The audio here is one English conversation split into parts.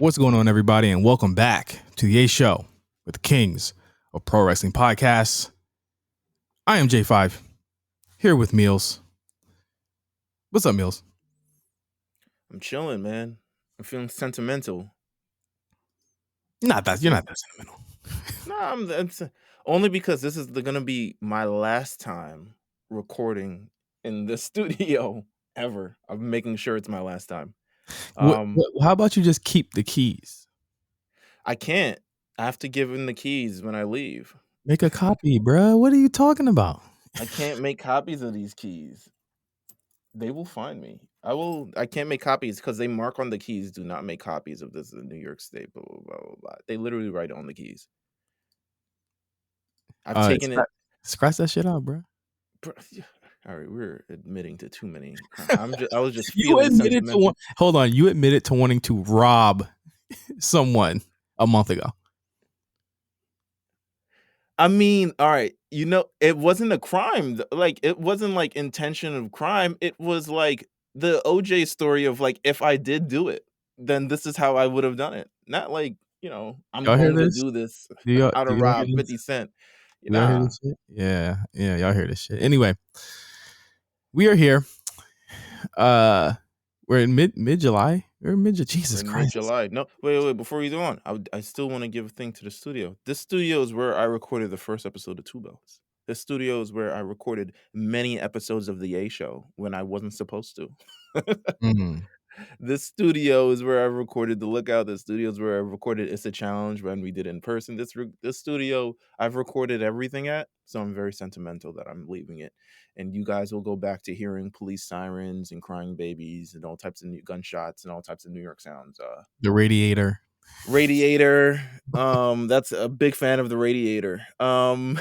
What's going on, everybody, and welcome back to the A Show with the Kings of Pro Wrestling Podcasts. I am J5, here with Meelz. What's up, Meelz? I'm chilling, man. I'm feeling sentimental. You're not that sentimental. No, it's only because this is gonna be my last time recording in the studio ever. I'm making sure it's my last time. How about you just keep the keys? I can't. I have to give in the keys when I leave. Make a copy, bro. What are you talking about? I can't make copies of these keys. They will find me. I can't make copies because they mark on the keys, do not make copies of this in New York State, blah, blah, blah, blah, blah. They literally write on the keys. I've taken it. Scratch that shit out, bro. All right, we're admitting to too many. I was just You admitted to hold on. You admitted to wanting to rob someone a month ago. I mean, all right, it wasn't a crime. Like, it wasn't like intention of crime. It was like the OJ story of like, if I did do it, then this is how I would have done it. Not like, I'm going to do this out of rob 50 Cent. Y'all hear this shit? Yeah, y'all hear this shit. Anyway, we are here. We're in mid-July. We're in Jesus Christ. Mid-July. No, wait. Before you go on, I still want to give a thing to the studio. This studio is where I recorded the first episode of Two Belts. This studio is where I recorded many episodes of the A Show when I wasn't supposed to. This studio is where I recorded The Lookout. This studio is where I recorded It's a Challenge when we did it in person. This studio I've recorded everything at, so I'm very sentimental that I'm leaving it. And you guys will go back to hearing police sirens and crying babies and all types of gunshots and all types of New York sounds. The Radiator. That's a big fan of The Radiator. I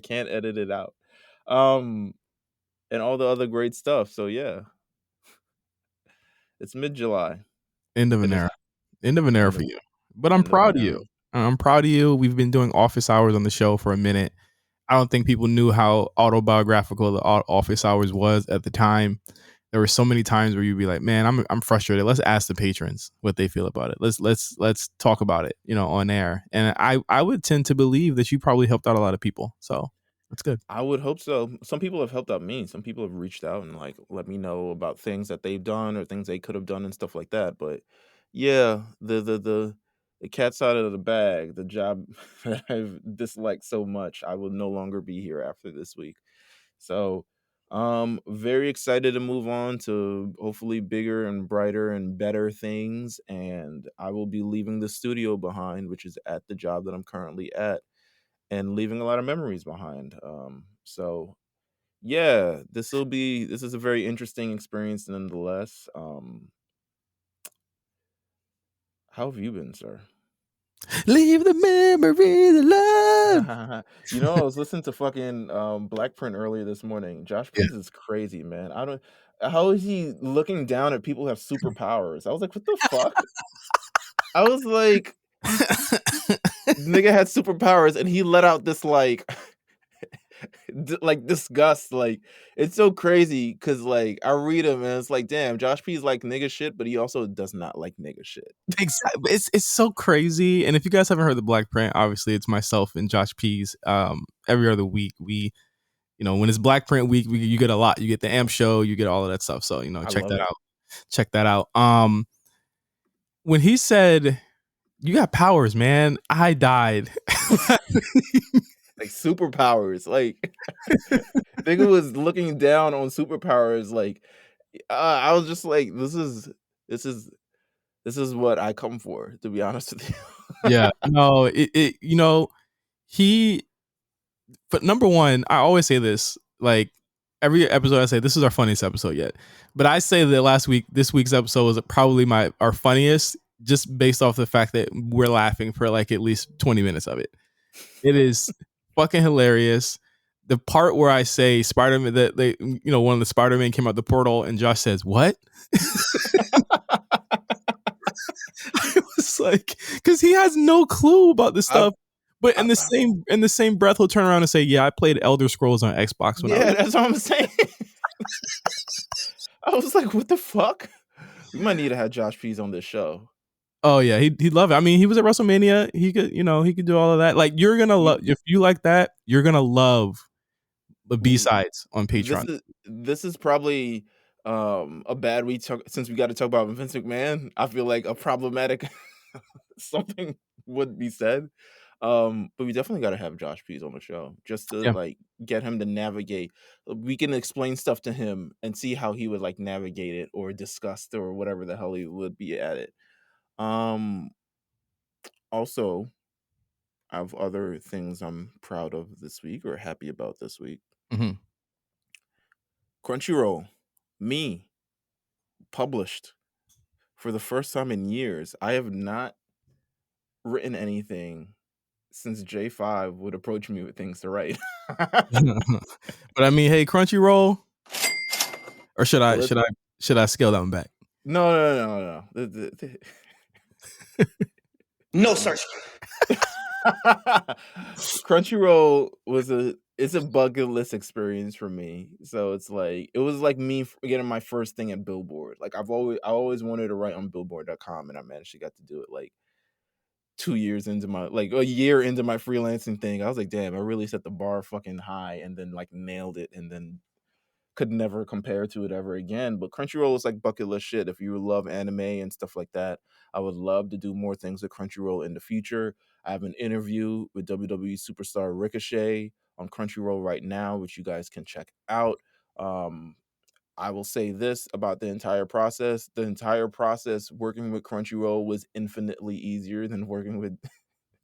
can't edit it out. And all the other great stuff. So yeah. It's mid-July. End of an era. End of an era for you. But I'm proud of you. I'm proud of you. We've been doing office hours on the show for a minute. I don't think people knew how autobiographical the office hours was at the time. There were so many times where you'd be like, man, I'm frustrated. Let's ask the patrons what they feel about it. Let's talk about it, on air. And I would tend to believe that you probably helped out a lot of people. So that's good. I would hope so. Some people have helped out me. Some people have reached out and like let me know about things that they've done or things they could have done and stuff like that. But yeah, the cat's out of the bag. The job that I've disliked so much, I will no longer be here after this week. So very excited to move on to hopefully bigger and brighter and better things. And I will be leaving the studio behind, which is at the job that I'm currently at, and leaving a lot of memories behind. So yeah, this is a very interesting experience nonetheless. How have you been, sir? Leave the memories alive. I was listening to fucking Blackprint earlier this morning. Josh Pease is crazy, man. How is he looking down at people who have superpowers? I was like, what the fuck? I was like, nigga had superpowers and he let out this like disgust. Like, it's so crazy because like I read him and it's like, damn, Josh P's like nigga shit, but he also does not like nigga shit. Exactly. It's so crazy. And if you guys haven't heard the Blackprint, obviously it's myself and Josh P's. Every other week we, when it's Blackprint week, you get a lot. You get the AMP show, you get all of that stuff. So check that out. Check that out. When he said, "You got powers, man," I died. Like superpowers, like nigga was looking down on superpowers. Like I was just like, this is what I come for, to be honest with you. Yeah, no, but number one, I always say this, like every episode I say, this is our funniest episode yet. But I say that this week's episode was probably our funniest, just based off the fact that we're laughing for like at least 20 minutes of it. It is fucking hilarious. The part where I say Spider-Man, that they, one of the Spider-Man came out the portal and Josh says, "What?" I was like, because he has no clue about this stuff. But in the same breath, he'll turn around and say, "Yeah, I played Elder Scrolls on Xbox when I was." That's what I'm saying. I was like, what the fuck? We might need to have Josh Pease on this show. Oh yeah, he'd love it. I mean, he was at WrestleMania. He could, he could do all of that. Like you're gonna You love if you like that. You're gonna love the B w sides on this Patreon. is probably, a bad we talk since we gotta talk about Vince McMahon, I feel like a problematic something would be said. But we definitely gotta have Josh Pease on the show just to, Yeah, like, get him to navigate. We can explain stuff to him and see how he would, like, navigate it or discuss or whatever the hell he would be at it. Um, Also, I have other things I'm proud of this week or happy about this week. hmm Crunchyroll, me, published for the first time in years. I have not written anything since J5 would approach me with things to write. but I mean, hey, Crunchyroll, or should I Lit should I should I scale that one back? No, no, no, no, no. No such. Crunchyroll was a it's a bucket list experience for me. So it's like it was like me getting my first thing at Billboard. Like I always wanted to write on Billboard.com, and I managed to got to do it like 2 years into my like a year into my freelancing thing. I was like, damn, I really set the bar fucking high and then like nailed it and then could never compare to it ever again. But Crunchyroll is like bucket list shit. If you love anime and stuff like that, I would love to do more things with Crunchyroll in the future. I have an interview with WWE superstar Ricochet on Crunchyroll right now, which you guys can check out. Um, I will say this about the entire process. The entire process working with Crunchyroll was infinitely easier than working with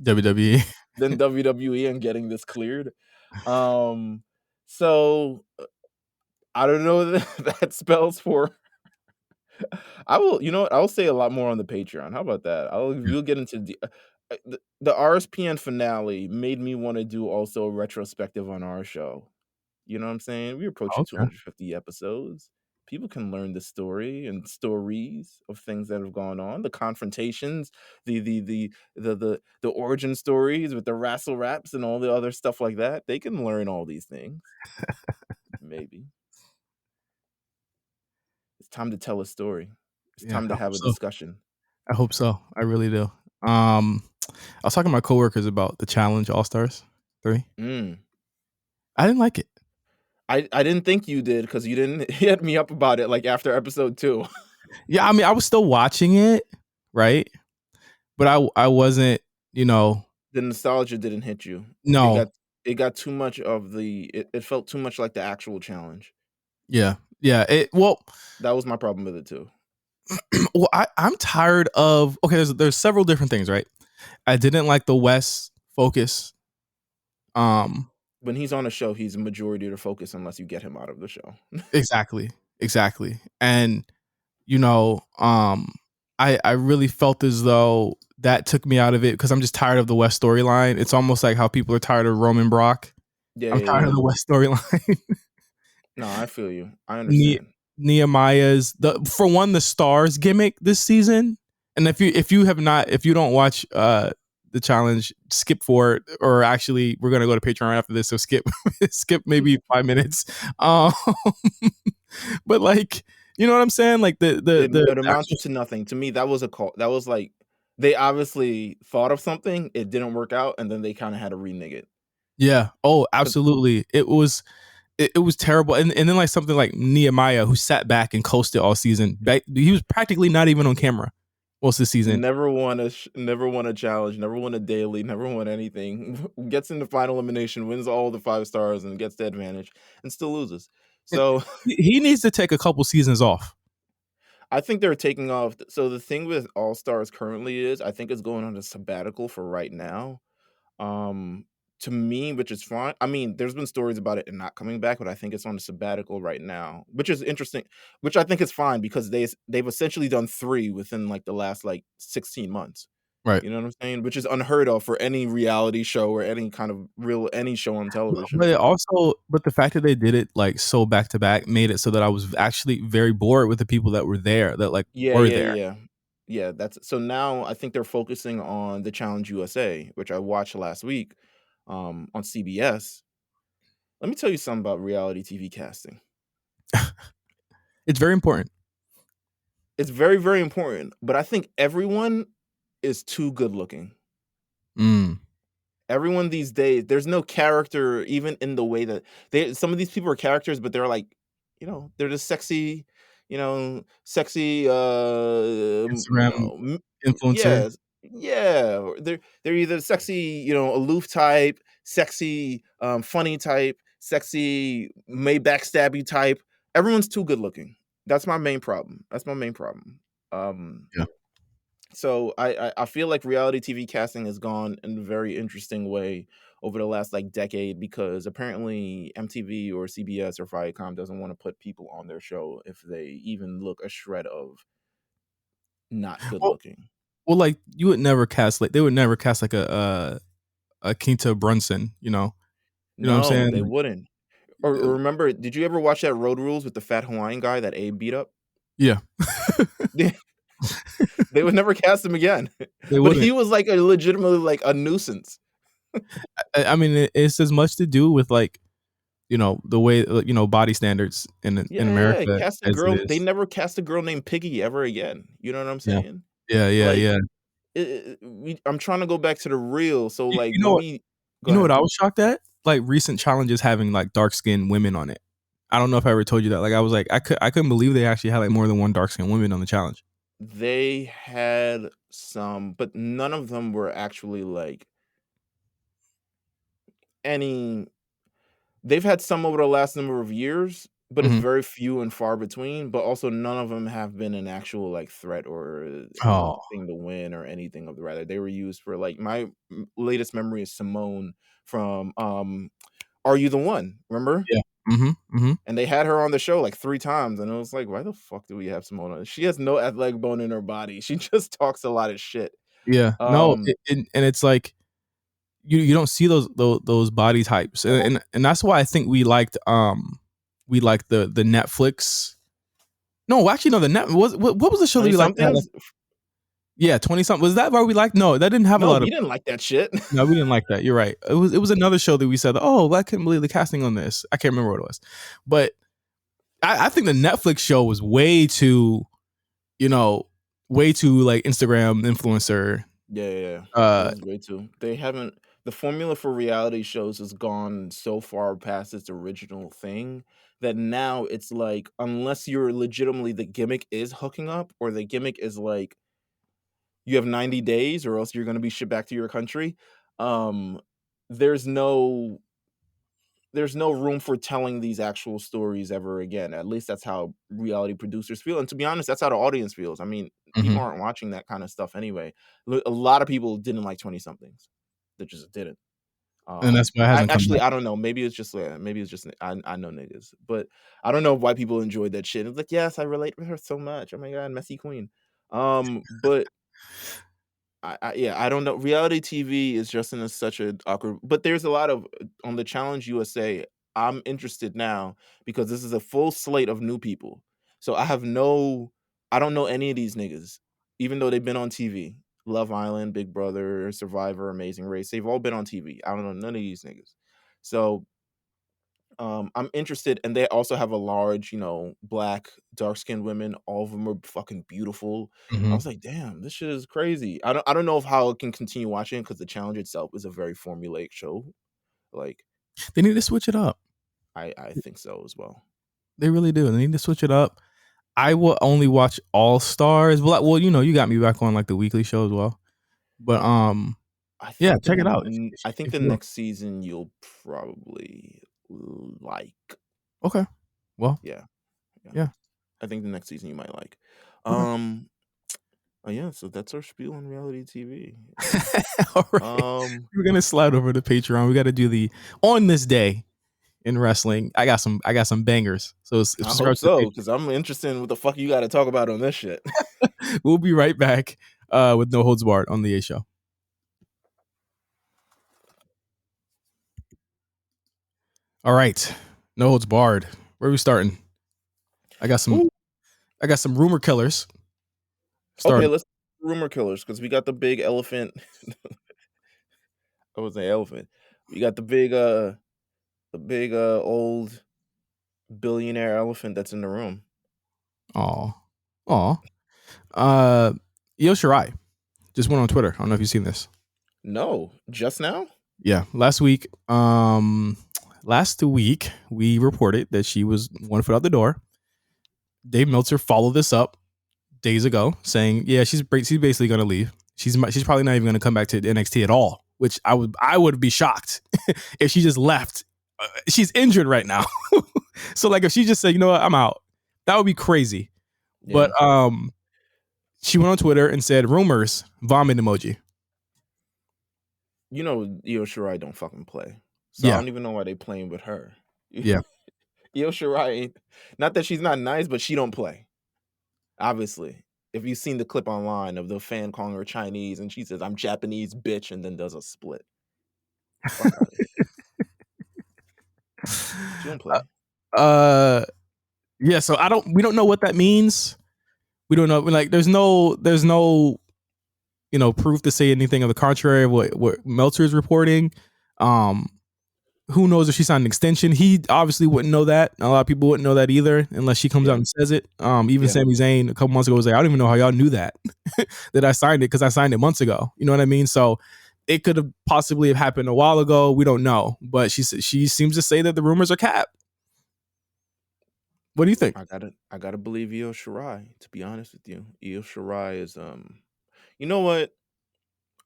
WWE. than WWE and getting this cleared. Um, so I don't know what that spells for. I will, you know what? I'll say a lot more on the Patreon. How about that? We'll get into the RSPN finale made me want to do also a retrospective on our show. You know what I'm saying? We're approaching Okay. 250 episodes. People can learn the story and stories of things that have gone on, the confrontations, the origin stories with the wrestle raps and all the other stuff like that. They can learn all these things. Maybe. It's time to tell a story. It's Yeah, time I to hope have a so. discussion. I hope so. I really do. I was talking to my coworkers about the Challenge All Stars 3. Mm. I didn't like it. I didn't think you did because you didn't hit me up about it like after episode 2. Yeah, I mean, I was still watching it, right? But I wasn't, you know, The nostalgia didn't hit you. It no. got it got too much of it felt too much like the actual challenge. Yeah. Yeah. Well, That was my problem with it too. well, I'm tired of okay, there's several different things, right? I didn't like the West focus. When he's on a show, he's a majority of the focus unless you get him out of the show. Exactly. Exactly. And you know, I really felt as though that took me out of it because I'm just tired of the West storyline. It's almost like how people are tired of Roman Brock. Yeah, I'm yeah, tired of yeah. the West storyline. No, I feel you. I Ne- understand. Nehemiah's for one the stars gimmick this season. And if you don't watch the challenge, skip forward, or actually we're gonna go to Patreon after this, so skip maybe 5 minutes. Um, but like you know what I'm saying? Like It the actual amounted to nothing. To me, that was a call. That was like they obviously thought of something, it didn't work out, and then they kinda had to renege it. yeah. Oh, 'Cause absolutely. It was terrible. And then like something like Nehemiah who sat back and coasted all season. He was practically not even on camera most of the season. never won a challenge, never won a daily, never won anything. Gets in the final elimination, wins all the 5 stars, and gets the advantage, and still loses. And So he needs to take a couple seasons off. I think they're taking off. So the thing with All Stars currently is, I think it's going on a sabbatical for right now. Um, to me, which is fine. I mean, there's been stories about it and not coming back, but I think it's on a sabbatical right now, which is interesting. Which I think is fine because they've essentially done 3 within like the last like 16 months. Right. You know what I'm saying? Which is unheard of for any reality show or any kind of real any show on television. But the fact that they did it like so back to back made it so that I was actually very bored with the people that were there that like Yeah, were yeah, there. yeah. Yeah, that's so now I think they're focusing on the Challenge USA, which I watched last week, on CBS. Let me tell you something about reality TV casting. It's very important. It's very, very important, but I think everyone is too good looking. Mm. Everyone these days, there's no character even in the way that some of these people are characters, but they're like, they're just sexy, sexy, Instagram influencer. yes, yeah, or they're either sexy, aloof type, sexy, funny type, sexy, may backstab you type. Everyone's too good looking. That's my main problem. That's my main problem. Um, Yeah. so I feel like reality TV casting has gone in a very interesting way over the last like decade because apparently MTV or CBS or Viacom doesn't want to put people on their show if they even look a shred of not good Well, looking. like you would never cast like they would never cast like a Quinta Brunson, You know what I'm No, saying? they Like, wouldn't. Or remember, did you ever watch that Road Rules with the fat Hawaiian guy that Abe beat up? yeah. They would never cast him again. They But wouldn't. he was like a legitimately like a nuisance. I mean, it's as much to do with like, the way body standards in Yeah, America cast a as it girl. They is. never cast a girl named Piggy ever again. You know what I'm Yeah. saying? Yeah, yeah, Like, yeah. I'm trying to go back to the real. So, You, like, you know when what? we go You know what ahead. I was shocked at? Like recent challenges having like dark skinned women on it. I don't know if I ever told you that. Like I was like I couldn't believe they actually had like more than one dark skinned woman on the challenge. They had some, but none of them were actually like any. They've had some over the last number of years, but it's Mhm. very few and far between. But also, none of them have been an actual like threat or Oh, anything to win or anything of the rather. They were used for like my latest memory is Simone from Are You the One? Remember? yeah. Mhm. Mhm. And they had her on the show like 3 times, and it was like, "Why the fuck do we have Simone on?" She has no athletic bone in her body. She just talks a lot of shit. Yeah. No, Um, and it's like you don't see those body types. And that's why I think we liked the Netflix. No, actually no, the net what was the show that 20 we liked that had like somethings? yeah, 20 something. Was that why we liked? No, that didn't have a No, lot we of didn't like that shit. no, we didn't like that. You're right. It was another show that we said, "Oh, I couldn't believe the casting on this." I can't remember what it was. But I think the Netflix show was way too, you know, way too like Instagram influencer. Yeah, yeah, yeah. It Uh, was way too they haven't the formula for reality shows has gone so far past its original thing that now it's like, unless you're legitimately the gimmick is hooking up or the gimmick is like, you have 90 days or else you're gonna be shipped back to your country, um, there's no there's no room for telling these actual stories ever again. At least that's how reality producers feel, and to be honest, that's how the audience feels. I mean, people mhm. aren't watching that kind of stuff anyway. A lot of people didn't like 20 somethings. They just didn't. And that's why it I hasn't come actually back. I don't know. Maybe it's just I know niggas, but I don't know why people enjoyed that shit. It's like, yes, I relate with her so much. Oh my god, messy queen. But yeah, I don't know. Reality TV is just in such a awkward. But there's a lot of on the Challenge USA. I'm interested now because this is a full slate of new people. So I don't know any of these niggas, even though they've been on TV. Love Island, Big Brother, Survivor, Amazing Race. They've all been on TV. I don't know none of these niggas. So I'm interested, and they also have a large, black, dark-skinned women. All of them are fucking beautiful. I Mhm. was like, "Damn, this shit is crazy." I don't know if how I can continue watching because the challenge itself is a very formulaic show. Like, They need to switch it up. I think so as well. They really do. They need to switch it up. I will only watch All Stars. Well, you got me back on like the weekly show as well. But yeah, check it out I think if the you will. next season you'll probably like. Okay. Well, Yeah, yeah. yeah. I think the next season you might like. Okay. Um, yeah, so that's our spiel on reality TV. All right. Um We're gonna slide over to Patreon. We got to do the on this day in wrestling. I got some bangers. So I hope subscribe to the so, because I'm interested in what the fuck you gotta talk about on this shit. Patreon. We'll be right back with No Holds Barred on the A Show. All right, No Holds Barred. Where are we starting? I got some. Ooh, I got some rumor killers okay, starting. let's rumor killers because we got the big elephant. I was an elephant. We got the big old billionaire elephant that's in the room. Aw, aw. Uh, Io Shirai. Just went on Twitter. I don't know if you've seen this. No, just now? Yeah, last week we reported that she was 1 foot out the door. Dave Meltzer followed this up days ago, saying, "Yeah, she's basically going to leave. She's probably not even going to come back to NXT at all." Which I would be shocked if she just left. She's injured right now, so like if she just said, "You know what, I'm out," that would be crazy. Yeah. But she went on Twitter and said, "Rumors, vomit emoji." You know, Io Shirai don't fucking play, so I Yeah, don't even know why they playing with her. yeah. Io Shirai, not that she's not nice, but she don't play. Obviously, if you've seen the clip online of the fan calling her Chinese and she says, "I'm Japanese, bitch," and then does a split. Fuck out of here. She don't play. Yeah. So we don't know what that means. We don't know. Like, there's no proof to say anything of the contrary of what Meltzer is reporting. Who knows if she signed an extension? He obviously wouldn't know that. A lot of people wouldn't know that either unless she comes out and says it. Even Sami Zayn a couple months ago was like, "I don't even know how y'all knew that that I signed it because I signed it months ago." You know what I mean? So it could have possibly have happened a while ago. We don't know, but she seems to say that the rumors are capped. What do you think? I gotta believe Io Shirai. To be honest with you, Io Shirai is You know what?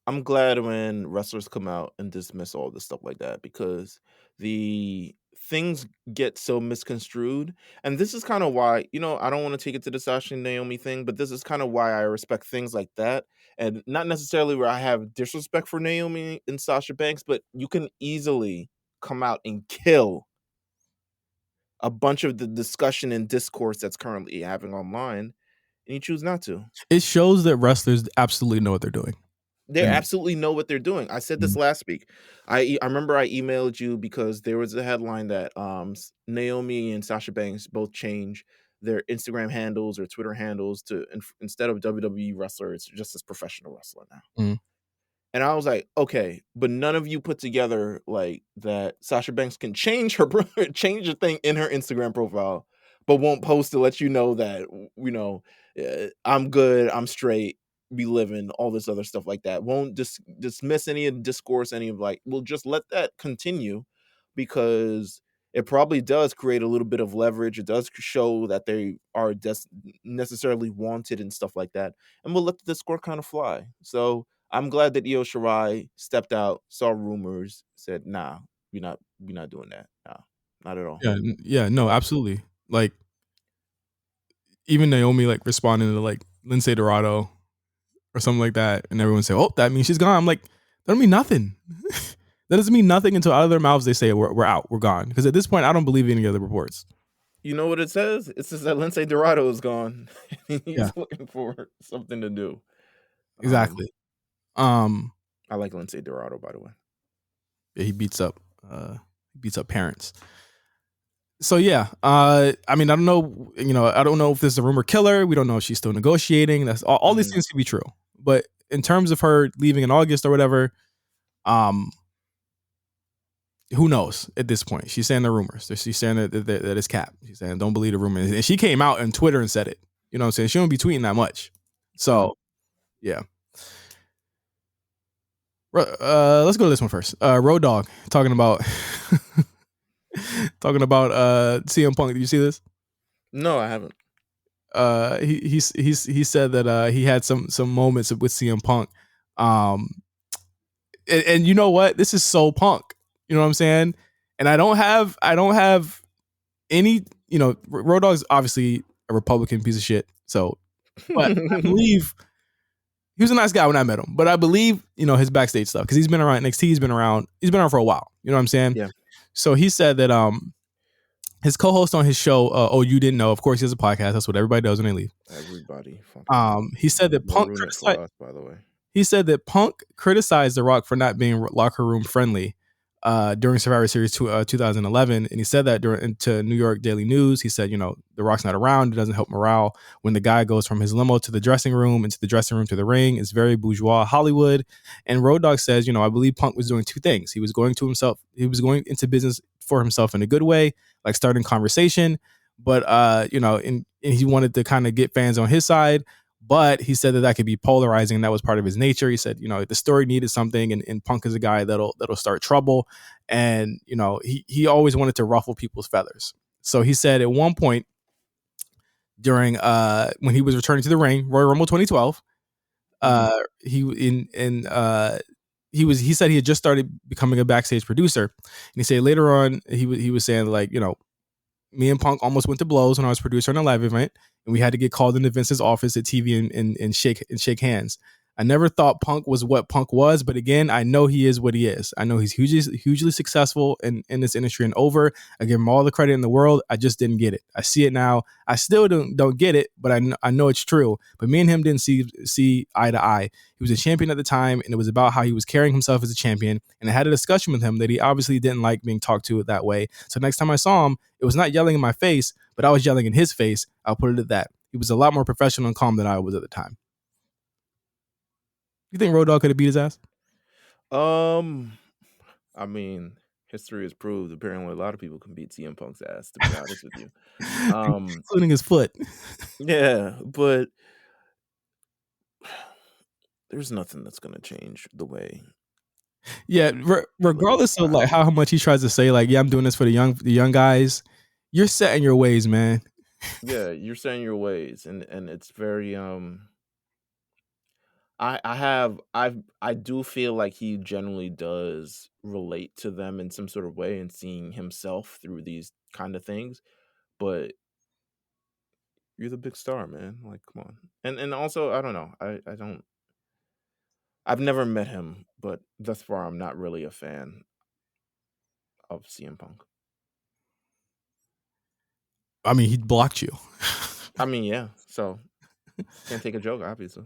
I'm glad when wrestlers come out and dismiss all this stuff like that, because the things get so misconstrued. And this is kind of why, I don't want to take it to the Sasha and Naomi thing, but this is kind of why I respect things like that. And not necessarily where I have disrespect for Naomi and Sasha Banks, but you can easily come out and kill a bunch of the discussion and discourse that's currently having online, and you choose not to. It shows that wrestlers absolutely know what they're doing. They And absolutely know what they're doing. I said this last week. I remember I emailed you because there was a headline that Naomi and Sasha Banks both change their Instagram handles or Twitter handles to instead of WWE wrestler, it's just as professional wrestler now. Mhm. And I was like, okay, but none of you put together like that Sasha Banks can change her change a thing in her Instagram profile, but won't post to let you know that I'm good, I'm straight, be living, all this other stuff like that. Won't dismiss any of the discourse, any of like, we'll just let that continue, because it probably does create a little bit of leverage. It does show that they are necessarily wanted and stuff like that. And we'll let the discourse kind of fly. So I'm glad that Io Shirai stepped out, saw rumors, said, "Nah, we're not doing that. Nah, not at all." Yeah, no, absolutely. Like, even Naomi like responding to like Lindsay Dorado or something like that, and everyone say, "Oh, that means she's gone." I'm like, that don't mean nothing. That doesn't mean nothing until out of their mouths they say we're out, we're gone. Because at this point, I don't believe any other reports. You know what it says? It says that Lindsay Dorado is gone. Yeah, He's looking for something to do. exactly. I like Lindsay Dorado, by the way. Yeah, he beats up parents. So yeah, I mean, I don't know, I don't know if this is a rumor killer. We don't know if she's still negotiating. That's all these things can be true. But in terms of her leaving in August or whatever, who knows at this point? She's saying the rumors. She's saying that it's cap. She's saying don't believe the rumors. And she came out on Twitter and said it. You know what I'm saying? She don't be tweeting that much. So yeah. Let's go to this one first. Road Dogg talking about CM Punk. Did you see this? No, I haven't. He said that he had some moments with CM Punk. And you know what? This is so Punk. You know what I'm saying? And I don't have any, Road Dogg's obviously a Republican piece of shit. So, but I believe he was a nice guy when I met him. But I believe, his backstage stuff, because he's been around NXT. He's been around for a while. You know what I'm saying? Yeah. So he said that his co-host on his show, Oh You Didn't Know, of course he has a podcast. That's what everybody does when they leave. Everybody. He said that Punk criticized us, by the way. He said that Punk criticized The Rock for not being locker room friendly during Survivor Series 2011, and he said that to New York Daily News. He said, The Rock's not around. It doesn't help morale when the guy goes from his limo to the dressing room, into the dressing room to the ring. It's very bourgeois Hollywood. And Road Dogg says, I believe Punk was doing two things. He was going into business for himself in a good way, like starting conversation, but and he wanted to kind of get fans on his side. But he said that could be polarizing, and that was part of his nature. He said, the story needed something, and Punk is a guy that'll start trouble, and he always wanted to ruffle people's feathers. So he said at one point during when he was returning to the ring, Royal Rumble 2012, he said he had just started becoming a backstage producer, and he said later on he was saying, like, me and Punk almost went to blows when I was producer on a live event, and we had to get called into Vince's office at TV and shake hands. I never thought Punk was what Punk was, but again, I know he is what he is. I know he's hugely successful in this industry and over. I give him all the credit in the world. I just didn't get it. I see it now. I still don't get it, but I know it's true. But me and him didn't see eye to eye. He was a champion at the time, and it was about how he was carrying himself as a champion. And I had a discussion with him that he obviously didn't like being talked to that way. So next time I saw him, it was not yelling in my face, but I was yelling in his face. I'll put it at that. He was a lot more professional and calm than I was at the time. You think Road Dogg could have beat his ass? I mean, history has proved apparently a lot of people can beat CM Punk's ass, to be honest with you. Including his foot. Yeah, but there's nothing that's gonna change the way. Yeah, regardless of like how much he tries to say, like, yeah, I'm doing this for the young guys, you're set in your ways, man. Yeah, you're set in your ways, and it's very I do feel like he generally does relate to them in some sort of way and seeing himself through these kind of things, but you're the big star, man. Like, come on. And also, I don't know. I've never met him, but thus far I'm not really a fan of CM Punk. I mean, he blocked you. I mean, yeah. So can't take a joke, obviously.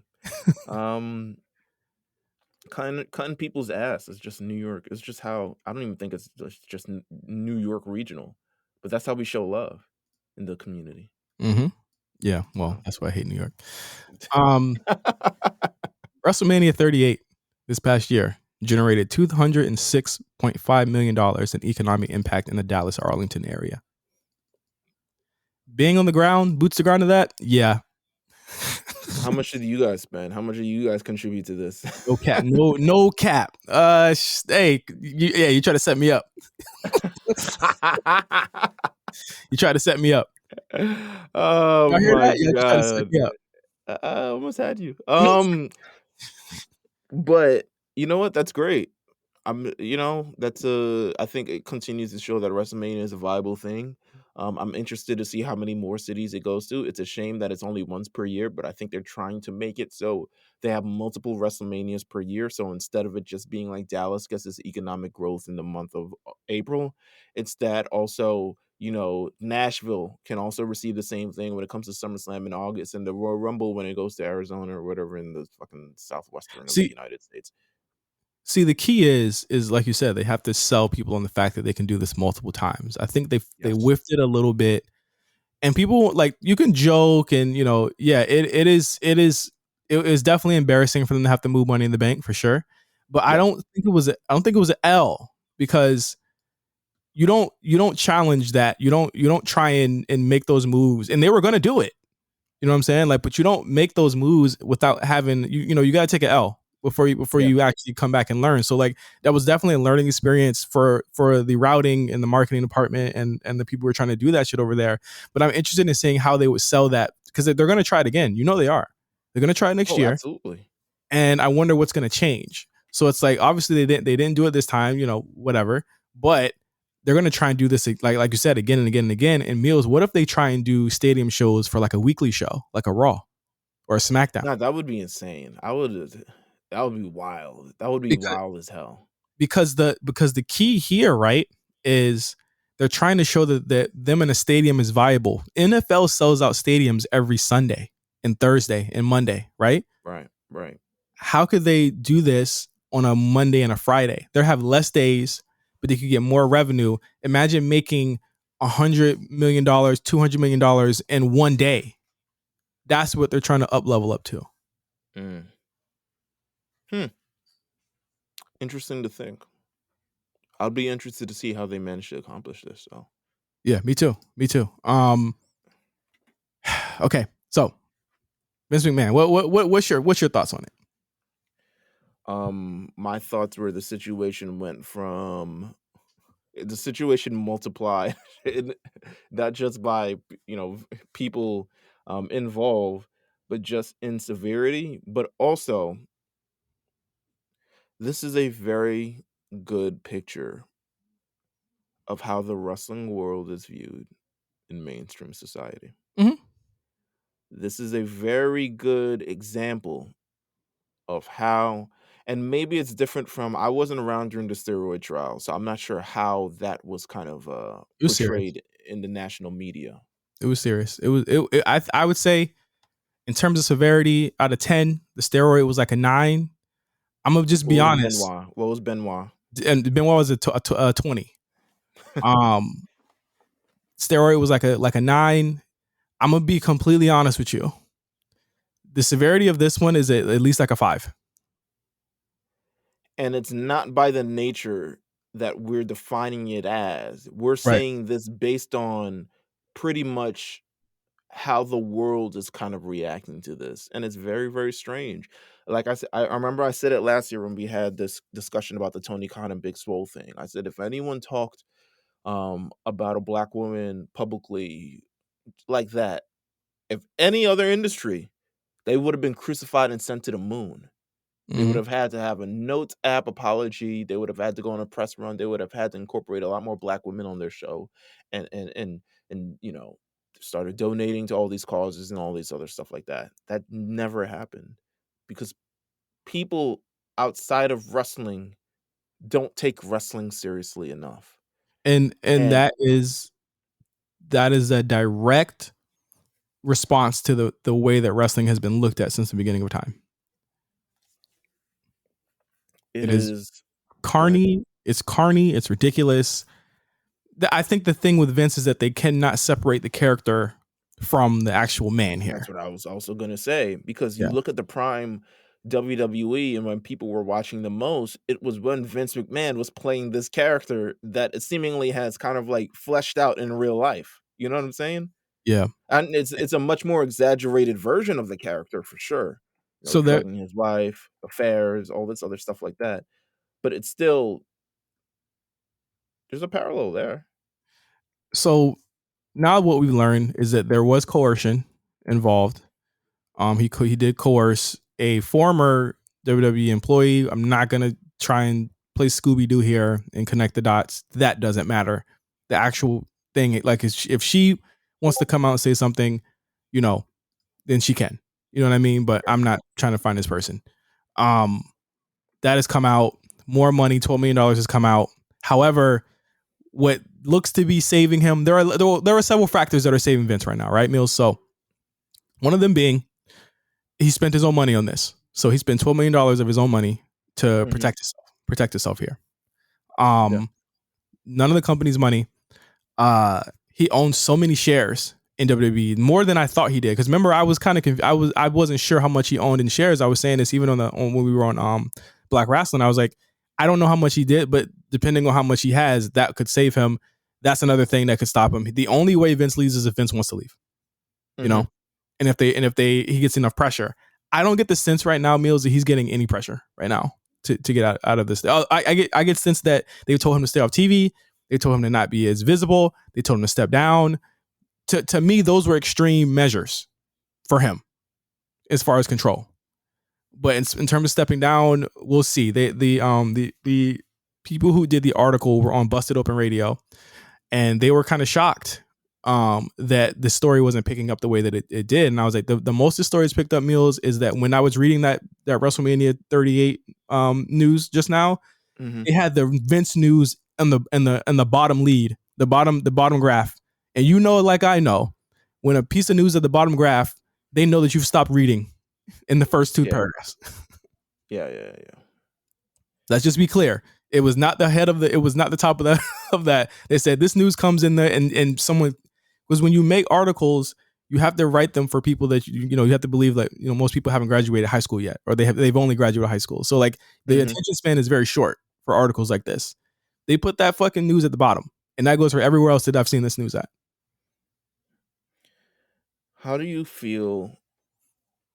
Cutting people's ass is just New York. It's just how I don't even think it's just New York regional, but that's how we show love in the community. Mm-hmm. Yeah, well, that's why I hate New York. WrestleMania 38 this past year generated $206.5 million in economic impact in the Dallas Arlington area. Being on the ground, boots to ground to that, yeah. How much did you guys spend? How much did you guys contribute to this? No cap. No cap. Hey, you try to set me up. You try to set me up. Oh my god! I almost had you. But you know what? That's great. That's I think it continues to show that WrestleMania is a viable thing. I'm interested to see how many more cities it goes to. It's a shame that it's only once per year, but I think they're trying to make it so they have multiple WrestleManias per year. So instead of it just being like Dallas gets this economic growth in the month of April, it's that also, Nashville can also receive the same thing when it comes to SummerSlam in August and the Royal Rumble when it goes to Arizona or whatever in the fucking southwestern of the United States. See, the key is like you said, they have to sell people on the fact that they can do this multiple times. I think they whiffed it a little bit, and people, like, you can joke and it is definitely embarrassing for them to have to move Money in the Bank for sure. But I don't think it was an L, because you don't challenge that. You don't try and make those moves, and they were going to do it. You know what I'm saying? Like, but you don't make those moves without having you got to take an L before you actually come back and learn. So like, that was definitely a learning experience for the routing and the marketing department and the people who are trying to do that shit over there. But I'm interested in seeing how they would sell that, because they're going to try it again. They are. They're going to try it next year. Absolutely. And I wonder what's going to change. So it's like, obviously they didn't do it this time, whatever. But they're going to try and do this, like you said, again and again and again. And Meelz, what if they try and do stadium shows for like a weekly show, like a Raw or a SmackDown? No, that would be insane. That would be wild. That would be wild as hell. Because the key here, right, is they're trying to show that them in a stadium is viable. NFL sells out stadiums every Sunday and Thursday and Monday, right? Right. How could they do this on a Monday and a Friday? They have less days, but they could get more revenue. Imagine making $100 million, $200 million in one day. That's what they're trying to level up to. Interesting to think. I'll be interested to see how they manage to accomplish this. So, yeah, me too. Okay, so Vince McMahon. What's your thoughts on it? My thoughts were the situation went from the situation multiplied, and not just by people involved, but just in severity. But also, this is a very good picture of how the wrestling world is viewed in mainstream society. Mhm. This is a very good example of how, and maybe it's different from, I wasn't around during the steroid trial, so I'm not sure how that was kind of It was serious. portrayed in the national media. It was serious. I would say in terms of severity, out of 10, the steroid was like a 9. I'm gonna just What be was honest. Benoit? What was Benoit? And Benoit was a 20. Um, Steroid was like a 9. I'm gonna be completely honest with you. The severity of this one is at least like a 5. And it's not by the nature that we're defining it as. We're Right. saying this based on pretty much how the world is kind of reacting to this, and it's very, very strange. Like I said, I remember I said it last year when we had this discussion about the Tony Khan and Big Swole thing. I said if anyone talked about a black woman publicly like that, if any other industry, they would have been crucified and sent to the moon. They would Mhm. have had to have a notes app apology. They would have had to go on a press run. They would have had to incorporate a lot more black women on their show, and started donating to all these causes and all these other stuff like that. That never happened because people outside of wrestling don't take wrestling seriously enough. And And that is a direct response to the way that wrestling has been looked at since the beginning of time. it It is is go ahead. carny. It's carny. It's ridiculous. I think the thing with Vince is that they cannot separate the character from the actual man That's here. what I was also gonna say, because you Yeah. look at the prime WWE and when people were watching the most, it was when Vince McMahon was playing this character that it seemingly has kind of like fleshed out in real life. You know what I'm saying? Yeah. And it's a much more exaggerated version of the character for sure. So there Drugging his wife, affairs, all this other stuff like that. But it's still, there's a parallel there. so now what we've learned is that there was coercion involved. He did coerce a former WWE employee. I'm not gonna try and play Scooby Doo here and connect the dots. That doesn't matter. The actual thing, like, if she wants to come out and say something, you know, then she can. You know what I mean? But I'm not trying to find this person. Um, that has come out. More money, $12 million has come out. However, what looks to be saving him, there are several factors that are saving Vince right now, right, Meelz? So one of them being he spent his own money on this. So he spent $12 million of his own money to Mhm. protect himself here. Yeah. None of the company's money. He owns so many shares in WWE, more than I thought he did. Because remember, I was kind of I wasn't sure how much he owned in shares. I was saying this even when we were on Black Wrestling. I was like, I don't know how much he did, but depending on how much he has, that could save him. That's another thing that could stop him. The only way Vince leaves is if Vince wants to leave. You know, Mhm. and if he gets enough pressure. I don't get the sense right now, Meelz, that he's getting any pressure right now to get out of this. I get sense that they told him to stay off TV. They told him to not be as visible. They told him to step down. To me, those were extreme measures for him as far as control. But in terms of stepping down, we'll see. The people who did the article were on Busted Open Radio, and they were kind of shocked that the story wasn't picking up the way that it did. And I was like, the most the stories picked up, Meelz, is that when I was reading that WrestleMania 38 news just now, Mhm. it had the Vince news in the bottom lead, the bottom graph. And you know, like I know, when a piece of news at the bottom graph, they know that you've stopped reading in the first two Yeah. paragraphs. Yeah, yeah, yeah. Let's just be clear. It was not the head of the. It was not the top of the of that. They said this news comes in there, and someone was when you make articles, you have to write them for people that you have to believe that most people haven't graduated high school yet, or they've only graduated high school. So like the Mhm. attention span is very short for articles like this. They put that fucking news at the bottom, and that goes for everywhere else that I've seen this news at. How do you feel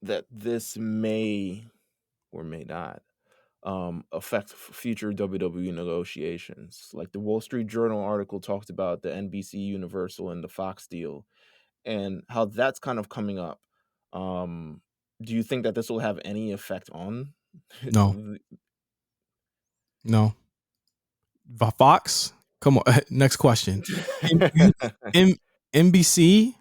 that this may or may not affect future WWE negotiations. Like the Wall Street Journal article talked about the NBC Universal and the Fox deal and how that's kind of coming up. Do you think that this will have any effect on No, no. Fox, come on. Next question. M- NBC,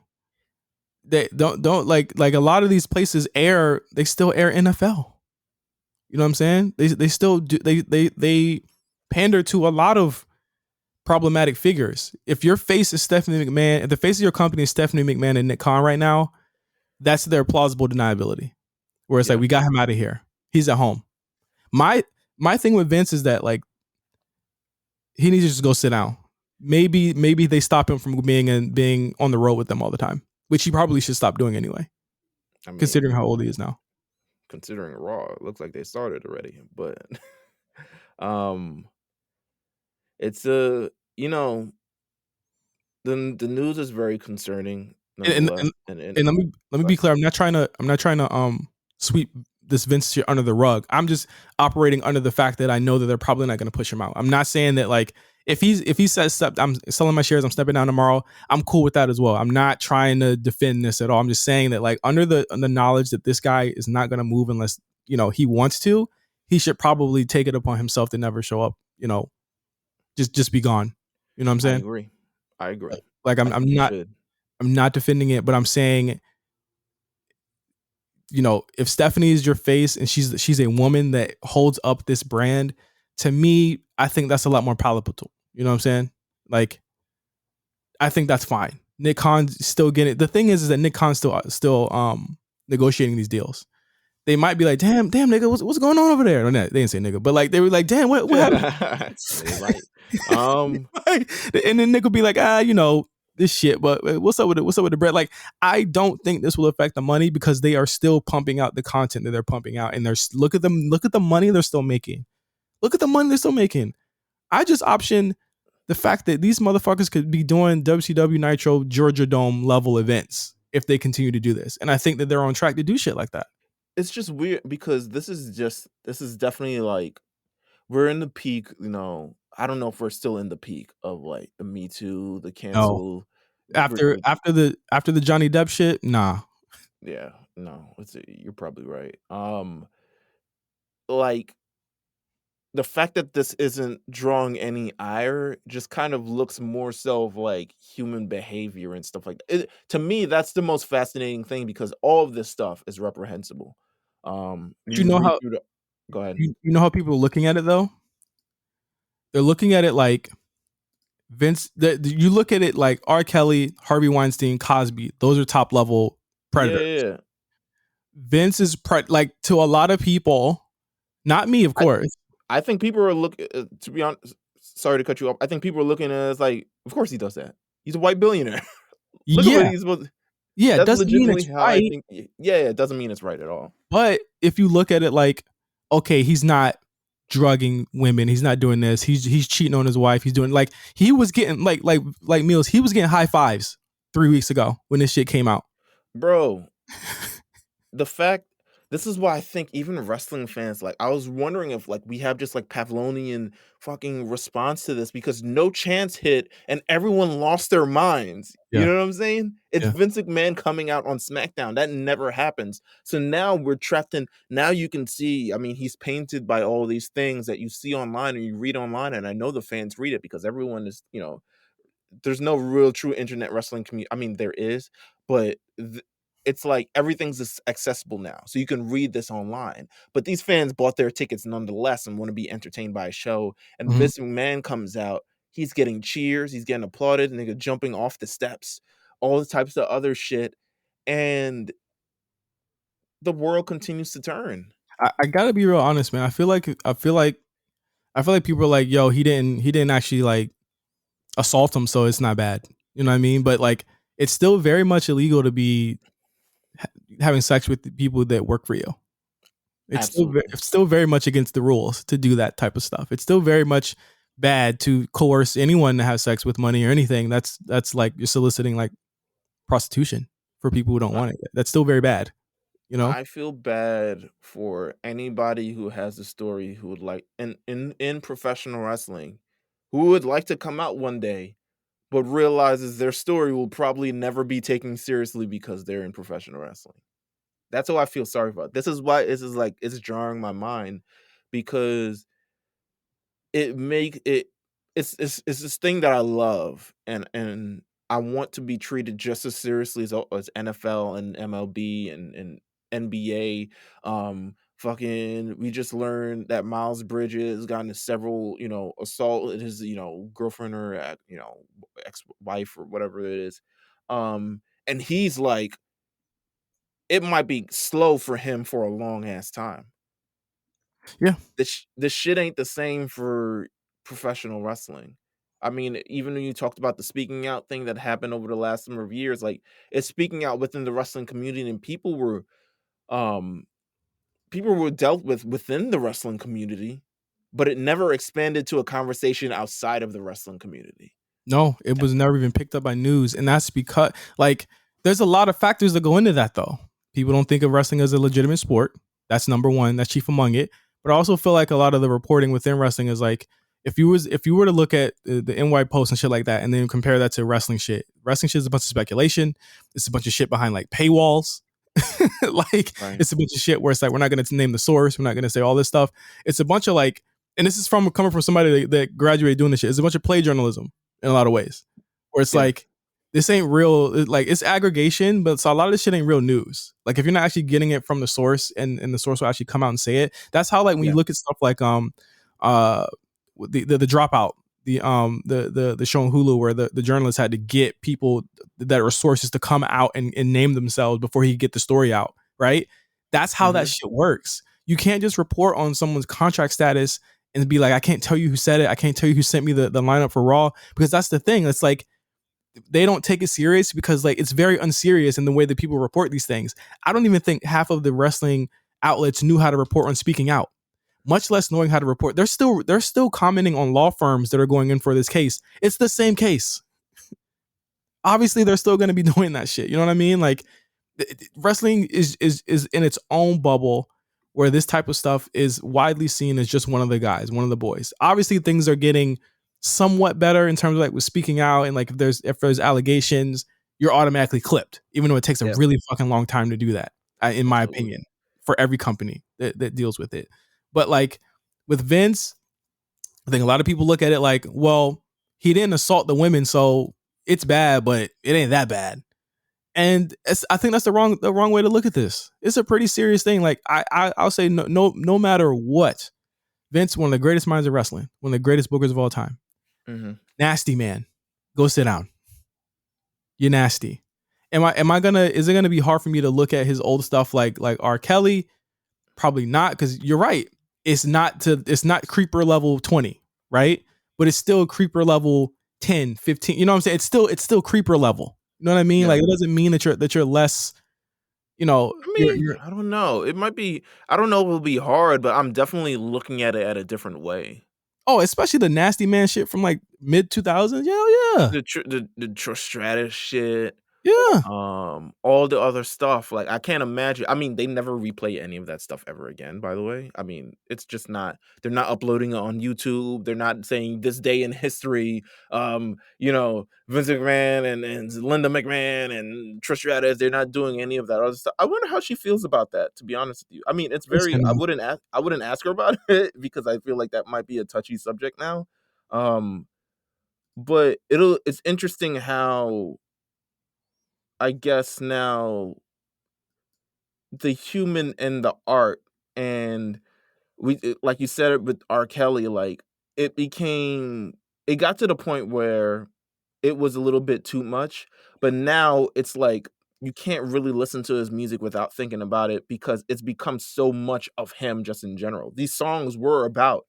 they don't like a lot of these places air. They still air NFL. You know what I'm saying? They still do. They pander to a lot of problematic figures. If your face is Stephanie McMahon, if the face of your company is Stephanie McMahon and Nick Khan right now, that's their plausible deniability. Where it's like, we got him out of here. He's at home. My thing with Vince is that like he needs to just go sit down. Maybe they stop him from being on the road with them all the time, which he probably should stop doing anyway. I mean, considering how old he is now. Considering Raw, it looks like they started already, but it's the news is very concerning. And let me be clear. I'm not trying to sweep this Vince shit under the rug. I'm just operating under the fact that I know that they're probably not going to push him out. I'm not saying that like if he says I'm selling my shares, I'm stepping down tomorrow, I'm cool with that as well. I'm not trying to defend this at all. I'm just saying that like under the knowledge that this guy is not going to move unless he wants to, he should probably take it upon himself to never show up. Just be gone. You know what I'm saying? I agree. Like I'm not defending it, but I'm saying, if Stephanie is your face and she's a woman that holds up this brand, to me, I think that's a lot more palatable. You know what I'm saying? Like, I think that's fine. Nick Khan's still getting. The thing is that Nick Khan's still negotiating these deals. They might be like, damn, nigga, what's going on over there? No, they didn't say nigga, but like they were like, damn, what happened? And then Nick will be like, this shit, but what's up with the bread? Like, I don't think this will affect the money because they are still pumping out the content that they're pumping out, and look at the money they're still making. Look at the money they're still making. I just option the fact that these motherfuckers could be doing WCW Nitro Georgia Dome level events if they continue to do this, and I think that they're on track to do shit like that. It's just weird because this is definitely like we're in the peak, I don't know if we're still in the peak of like the Me Too, the cancel. No. After the Johnny Depp shit, nah. Yeah, no, you're probably right. Like the fact that this isn't drawing any ire just kind of looks more so of like human behavior and stuff like that. To me, that's the most fascinating thing because all of this stuff is reprehensible. Go ahead. You know how people are looking at it though? They're looking at it like Vince. You look at it like R. Kelly, Harvey Weinstein, Cosby. Those are top level predators. Yeah. Vince is like to a lot of people, not me, of course. I think people are looking. To be honest, sorry to cut you off. I think people are looking at it as like, of course he does that. He's a white billionaire. Look at what he's supposed. Yeah, it doesn't mean it's right. It doesn't mean it's right at all. But if you look at it like, okay, he's not drugging women, he's not doing this, he's cheating on his wife, he's doing like he was getting like Meelz, he was getting high fives 3 weeks ago when this shit came out. Bro, the fact this is why I think even wrestling fans, like I was wondering if like we have just like Pavlovian fucking response to this because no chance hit and everyone lost their minds. Yeah. You know what I'm saying? It's Vince McMahon coming out on SmackDown. That never happens. So now we're trapped in, now you can see, I mean, he's painted by all these things that you see online and you read online. And I know the fans read it because everyone is, there's no real true internet wrestling community. I mean, there is, but it's like everything's accessible now. So you can read this online. But these fans bought their tickets nonetheless and want to be entertained by a show. And Vince McMahon comes out. He's getting cheers. He's getting applauded. Nigga jumping off the steps. All the types of other shit. And the world continues to turn. I gotta be real honest, man. I feel like people are like, yo, he didn't actually like assault him, so it's not bad. You know what I mean? But like it's still very much illegal to be having sex with the people that work for you. It's still very much against the rules to do that type of stuff. It's still very much bad to coerce anyone to have sex with money or anything. That's like you're soliciting like prostitution for people who don't want it. That's still very bad. you know? I feel bad for anybody who has a story who would like in professional wrestling, who would like to come out one day, but realizes their story will probably never be taken seriously because they're in professional wrestling. That's what I feel sorry about. This is why this is like it's jarring my mind because it make it it's this thing that I love and I want to be treated just as seriously as NFL and MLB and NBA. Fucking we just learned that Miles Bridges got into several, assault his, girlfriend or ex-wife or whatever it is. And he's like, it might be slow for him for a long ass time. Yeah. This shit ain't the same for professional wrestling. I mean, even when you talked about the speaking out thing that happened over the last number of years, like it's speaking out within the wrestling community, and um people were dealt with within the wrestling community, but it never expanded to a conversation outside of the wrestling community. No, it was never even picked up by news. And that's because, like, there's a lot of factors that go into that, though. People don't think of wrestling as a legitimate sport. That's number one. That's chief among it. But I also feel like a lot of the reporting within wrestling is like, if you were to look at the NY Post and shit like that, and then compare that to wrestling shit is a bunch of speculation. It's a bunch of shit behind like paywalls. Like Right. it's a bunch of shit where it's like we're not going to name the source, we're not going to say all this stuff. It's a bunch of like, and this is coming from somebody that graduated doing this shit. It's a bunch of play journalism in a lot of ways, where it's Yeah. like this ain't real. Like it's aggregation, but so a lot of this shit ain't real news. Like if you're not actually getting it from the source, and the source will actually come out and say it. That's how like when you Yeah. look at stuff like uh the dropout, the show on Hulu where the journalists had to get people that are sources to come out and name themselves before he could get the story out, right? That's how that Mhm. shit works. You can't just report on someone's contract status and be like, I can't tell you who said it. I can't tell you who sent me the lineup for Raw, because that's the thing. It's like they don't take it serious because like it's very unserious in the way that people report these things. I don't even think half of the wrestling outlets knew how to report on speaking out, much less knowing how to report. They're still commenting on law firms that are going in for this case. It's the same case. Obviously, they're still going to be doing that shit. You know what I mean? Like wrestling is in its own bubble where this type of stuff is widely seen as just one of the guys, one of the boys. Obviously, things are getting somewhat better in terms of like with speaking out, and like if there's allegations, you're automatically clipped, even though it takes a Yeah. really fucking long time to do that, in my Absolutely. opinion, for every company that deals with it. But like with Vince, I think a lot of people look at it like, well, he didn't assault the women, so it's bad, but it ain't that bad. And I think that's the wrong way to look at this. It's a pretty serious thing. Like I'll say no matter what, Vince, one of the greatest minds of wrestling, one of the greatest bookers of all time. Mhm. Nasty man, go sit down. You're nasty. Is it gonna be hard for me to look at his old stuff like R. Kelly? Probably not, because you're right. It's not creeper level 20, right? But it's still creeper level 10, 15. You know what I'm saying? It's still creeper level. You know what I mean? Yeah. Like it doesn't mean that you're less, you know, I mean, you're I don't know. It might be I don't know if it'll be hard, but I'm definitely looking at it at a different way. oh, especially the nasty man shit from like mid 2000s. Yeah, yeah. The Trish Stratus shit, Yeah. all the other stuff, like, I can't imagine. I mean, they never replay any of that stuff ever again, by the way. I mean, it's just not they're not uploading it on YouTube, they're not saying this day in history, Vince McMahon and Linda McMahon and Trish Stratus, they're not doing any of that other stuff. I wonder how she feels about that, to be honest with you. I mean, it's very Listen, I wouldn't ask her about it because I feel like that might be a touchy subject now, um, but it's interesting how I guess now the human and the art and like you said it with R. Kelly, like it became it got to the point where it was a little bit too much, but now it's like you can't really listen to his music without thinking about it because it's become so much of him just in general. These songs were about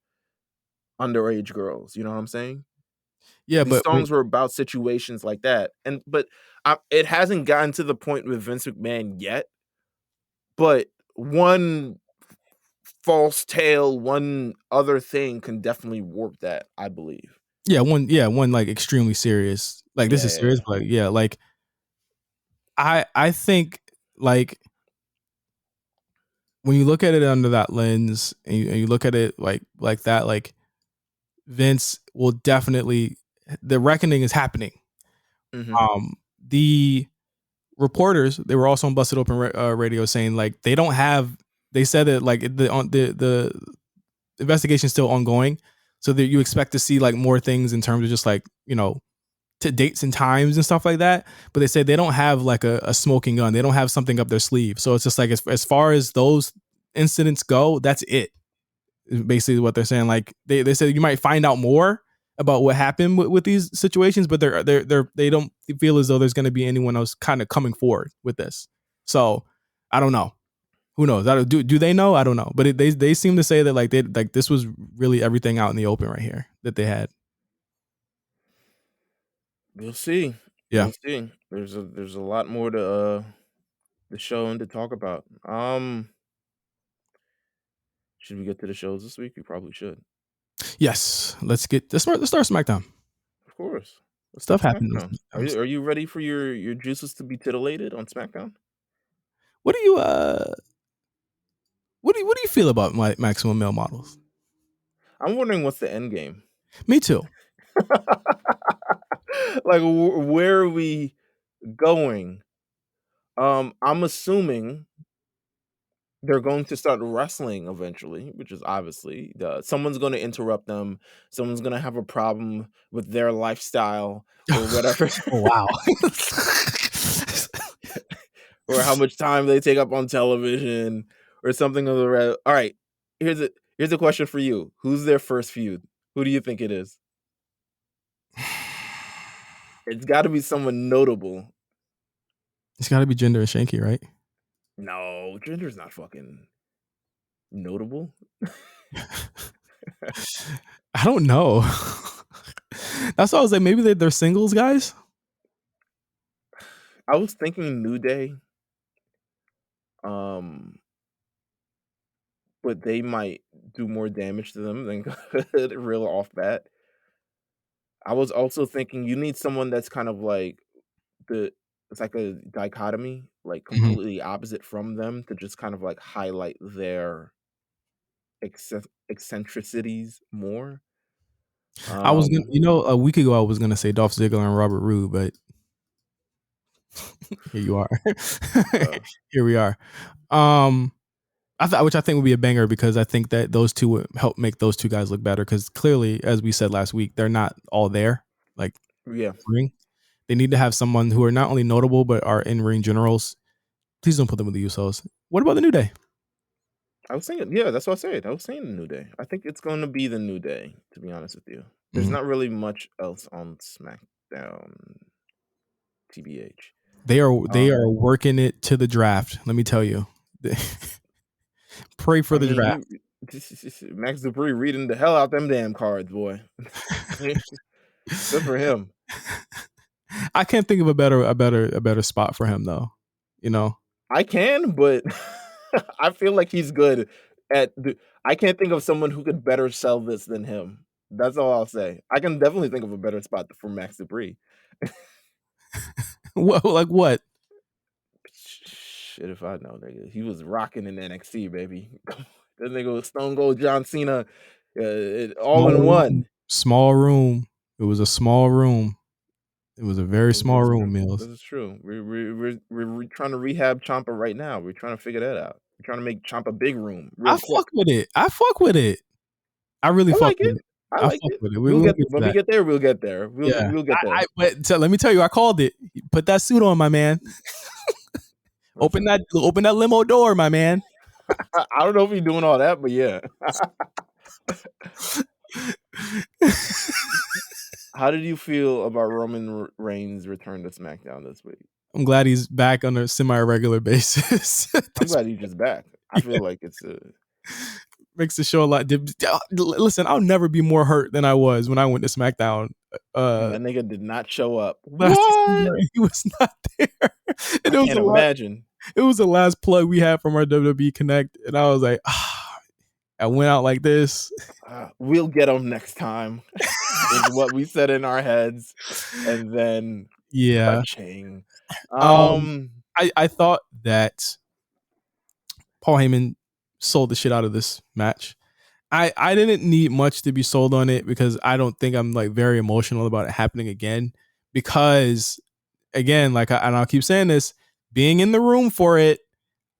underage girls, you know what I'm saying? yeah, These but songs were about situations like that, it hasn't gotten to the point with Vince McMahon yet, but one false tale, one other thing can definitely warp that, I believe. one like extremely serious. Like this Yeah, is yeah, serious, yeah. but like, yeah, like I think like when you look at it under that lens and you look at it like that, like Vince will definitely, the reckoning is happening. Mhm. The reporters, they were also on Busted Open Radio saying like they don't have. They said that like the investigation is still ongoing, so that you expect to see like more things in terms of just like to dates and times and stuff like that. But they say they don't have like a smoking gun. They don't have something up their sleeve. So it's just like as far as those incidents go, that's it. Basically, what they're saying. Like they said, you might find out more about what happened with these situations, but they don't feel as though there's going to be anyone else kind of coming forward with this. So I don't know. Who knows? Do they know? I don't know. But they seem to say that like this was really everything out in the open right here that they had. We'll see. Yeah. We'll see. There's a lot more to the show and to talk about. Should we get to the shows this week? We probably should. Yes. Let's start SmackDown. Of course. Let's Stuff start happened. SmackDown. Are you ready for your juices to be titillated on SmackDown? What do you what do you feel about my maximum male models? I'm wondering what's the end game. Me too. Like where are we going? I'm assuming they're going to start wrestling eventually, which is obviously someone's going to interrupt them. Someone's going to have a problem with their lifestyle or whatever. Oh wow. Or how much time they take up on television or something of the rest. All right, here's a question for you. Who's their first feud? Who do you think it is? It's got to be someone notable. It's got to be Jinder and Shanky, right? No, Jinder's not fucking notable. I don't know. That's why I was like, maybe they're singles guys. I was thinking New Day. But they might do more damage to them than good real off bat. I was also thinking you need someone that's kind of like it's like a dichotomy, like Mhm. completely opposite from them to just kind of like highlight their eccentricities more. I was gonna, Um, a week ago I was gonna say Dolph Ziggler and Robert Roode, but here you are. uh, Here we are. Um, which I think would be a banger because I think that those two would help make those two guys look better. Because clearly, as we said last week, they're not all there. Like yeah, ring, they need to have someone who are not only notable but are in ring generals. Please don't put them with the Usos. What about the New Day? I was saying, yeah, that's what I said. I was saying the New Day. I think it's going to be the New Day, to be honest with you. There's Mhm. not really much else on SmackDown, TBH. They are working it to the draft. Let me tell you. Pray for I the mean, draft. you Max Dupree reading the hell out them damn cards, boy. Good for him. I can't think of a better spot for him though. You know, I can, but I feel like he's good at. I can't think of someone who could better sell this than him. That's all I'll say. I can definitely think of a better spot for Max Dupree. what like what? Shit, if I know, nigga, he was rocking in NXT, baby. That nigga was Stone Cold John Cena, all in Small room. one. Small room. It was a small room. It was a very This small is room, true. Meelz. This is true. We're trying to rehab Champa right now. We're trying to figure that out. We're trying to make Champa big room real I quick. fuck with it. I fuck with it. I really I fuck like with it. it. I I like fuck it. with it. We'll We'll get get to when we that. get there. We'll get there. Yeah. We'll get there. But let me tell you, I called it. Put that suit on, my man. Open Listen, that limo door, my man. I don't know if he's doing all that, but yeah. How did you feel about Roman Reigns' return to SmackDown this week? I'm glad he's back on a semi-regular basis. I'm glad he's just back. I feel like it's Makes the show a lot. Listen, I'll never be more hurt than I was when I went to SmackDown. and that nigga did not show up. Last What? December, he was not there, and I can't imagine. it was the last plug we had from our WWE Connect, and I was like, I went out like this. We'll get him next time. Is what we said in our heads, and then Yeah. cha-ching. I thought that Paul Heyman sold the shit out of this match. I didn't need much to be sold on it because I don't think I'm like very emotional about it happening again. Because again, and I'll keep saying this, being in the room for it,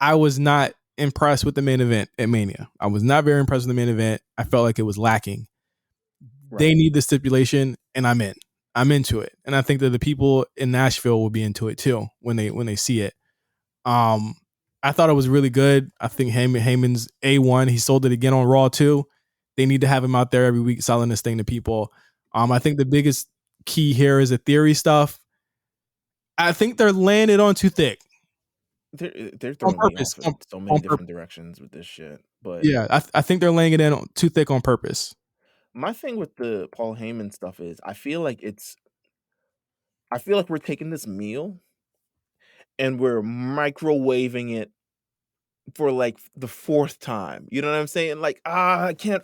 I was not impressed with the main event at Mania. I was not very impressed with the main event. I felt like it was lacking. They need the stipulation, and I'm in. I'm into it, and I think that the people in Nashville will be into it too when they see it. I thought it was really good. I think Heyman's A1. He sold it again on Raw too. They need to have him out there every week selling this thing to people. I think the biggest key here is the theory stuff. I think they're laying it on too thick. They're throwing me off in so many different directions with this shit. But yeah, I think they're laying it in too thick on purpose. My thing with the Paul Heyman stuff is I feel like we're taking this meal and we're microwaving it for like the 4th time. You know what I'm saying? Like, I can't,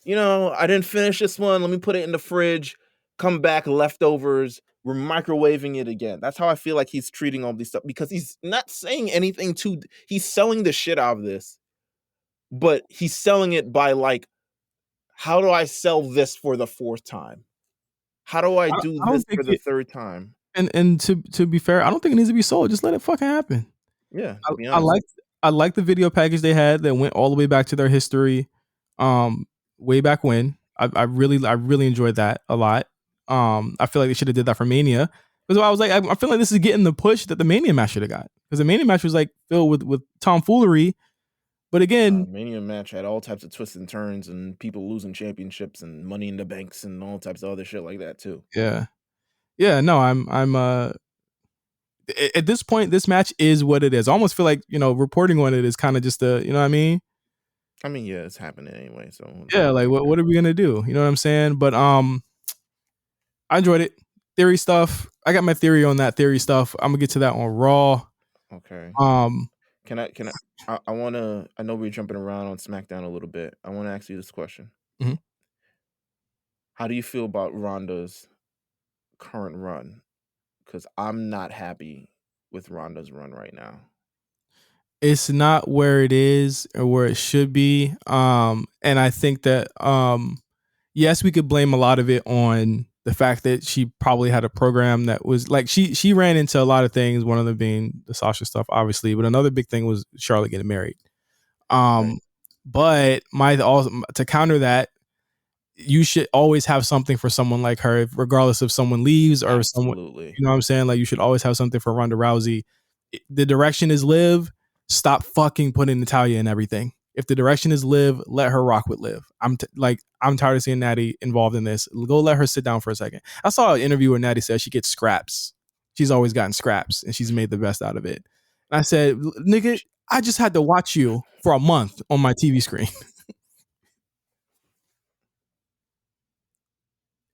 I didn't finish this one. Let me put it in the fridge, come back, leftovers. We're microwaving it again. That's how I feel like he's treating all these stuff because he's not saying anything he's selling the shit out of this, but he's selling it by like, how do I sell this for the 4th time? How do I do this for the 3rd time? And to be fair, I don't think it needs to be sold. Just let it fucking happen. Yeah, to be honest. I like the video package they had that went all the way back to their history, way back when. I really enjoyed that a lot. I feel like they should have did that for Mania because I was like, I feel like this is getting the push that the Mania match should have got because the Mania match was like filled with tomfoolery. But again, Mania match had all types of twists and turns and people losing championships and money in the banks and all types of other shit like that too. Yeah. No, I'm at this point, this match is what it is. I almost feel like, reporting on it is kind of just you know what I mean? I mean, yeah, it's happening anyway. So yeah, like what are we gonna do? You know what I'm saying? But I enjoyed it. Theory stuff. I got my theory on that theory stuff. I'm gonna get to that on Raw. Okay. Can I wanna, I know we're jumping around on SmackDown a little bit. I wanna ask you this question. Mm-hmm. How do you feel about Ronda's current run? Because I'm not happy with Ronda's run right now. It's not where it is or where it should be. And I think that yes, we could blame a lot of it on the fact that she probably had a program that was like she ran into a lot of things, one of them being the Sasha stuff, obviously, but another big thing was Charlotte getting married. Right. But to counter that, you should always have something for someone like her, regardless if someone leaves or someone, you know what I'm saying? Like you should always have something for Ronda Rousey. The direction is Liv. Stop fucking putting Natalya in everything. If the direction is Liv, let her rock with Liv. I'm tired of seeing Natty involved in this. Go let her sit down for a second. I saw an interview where Natty said she gets scraps. She's always gotten scraps and she's made the best out of it. And I said, nigga, I just had to watch you for a month on my TV screen.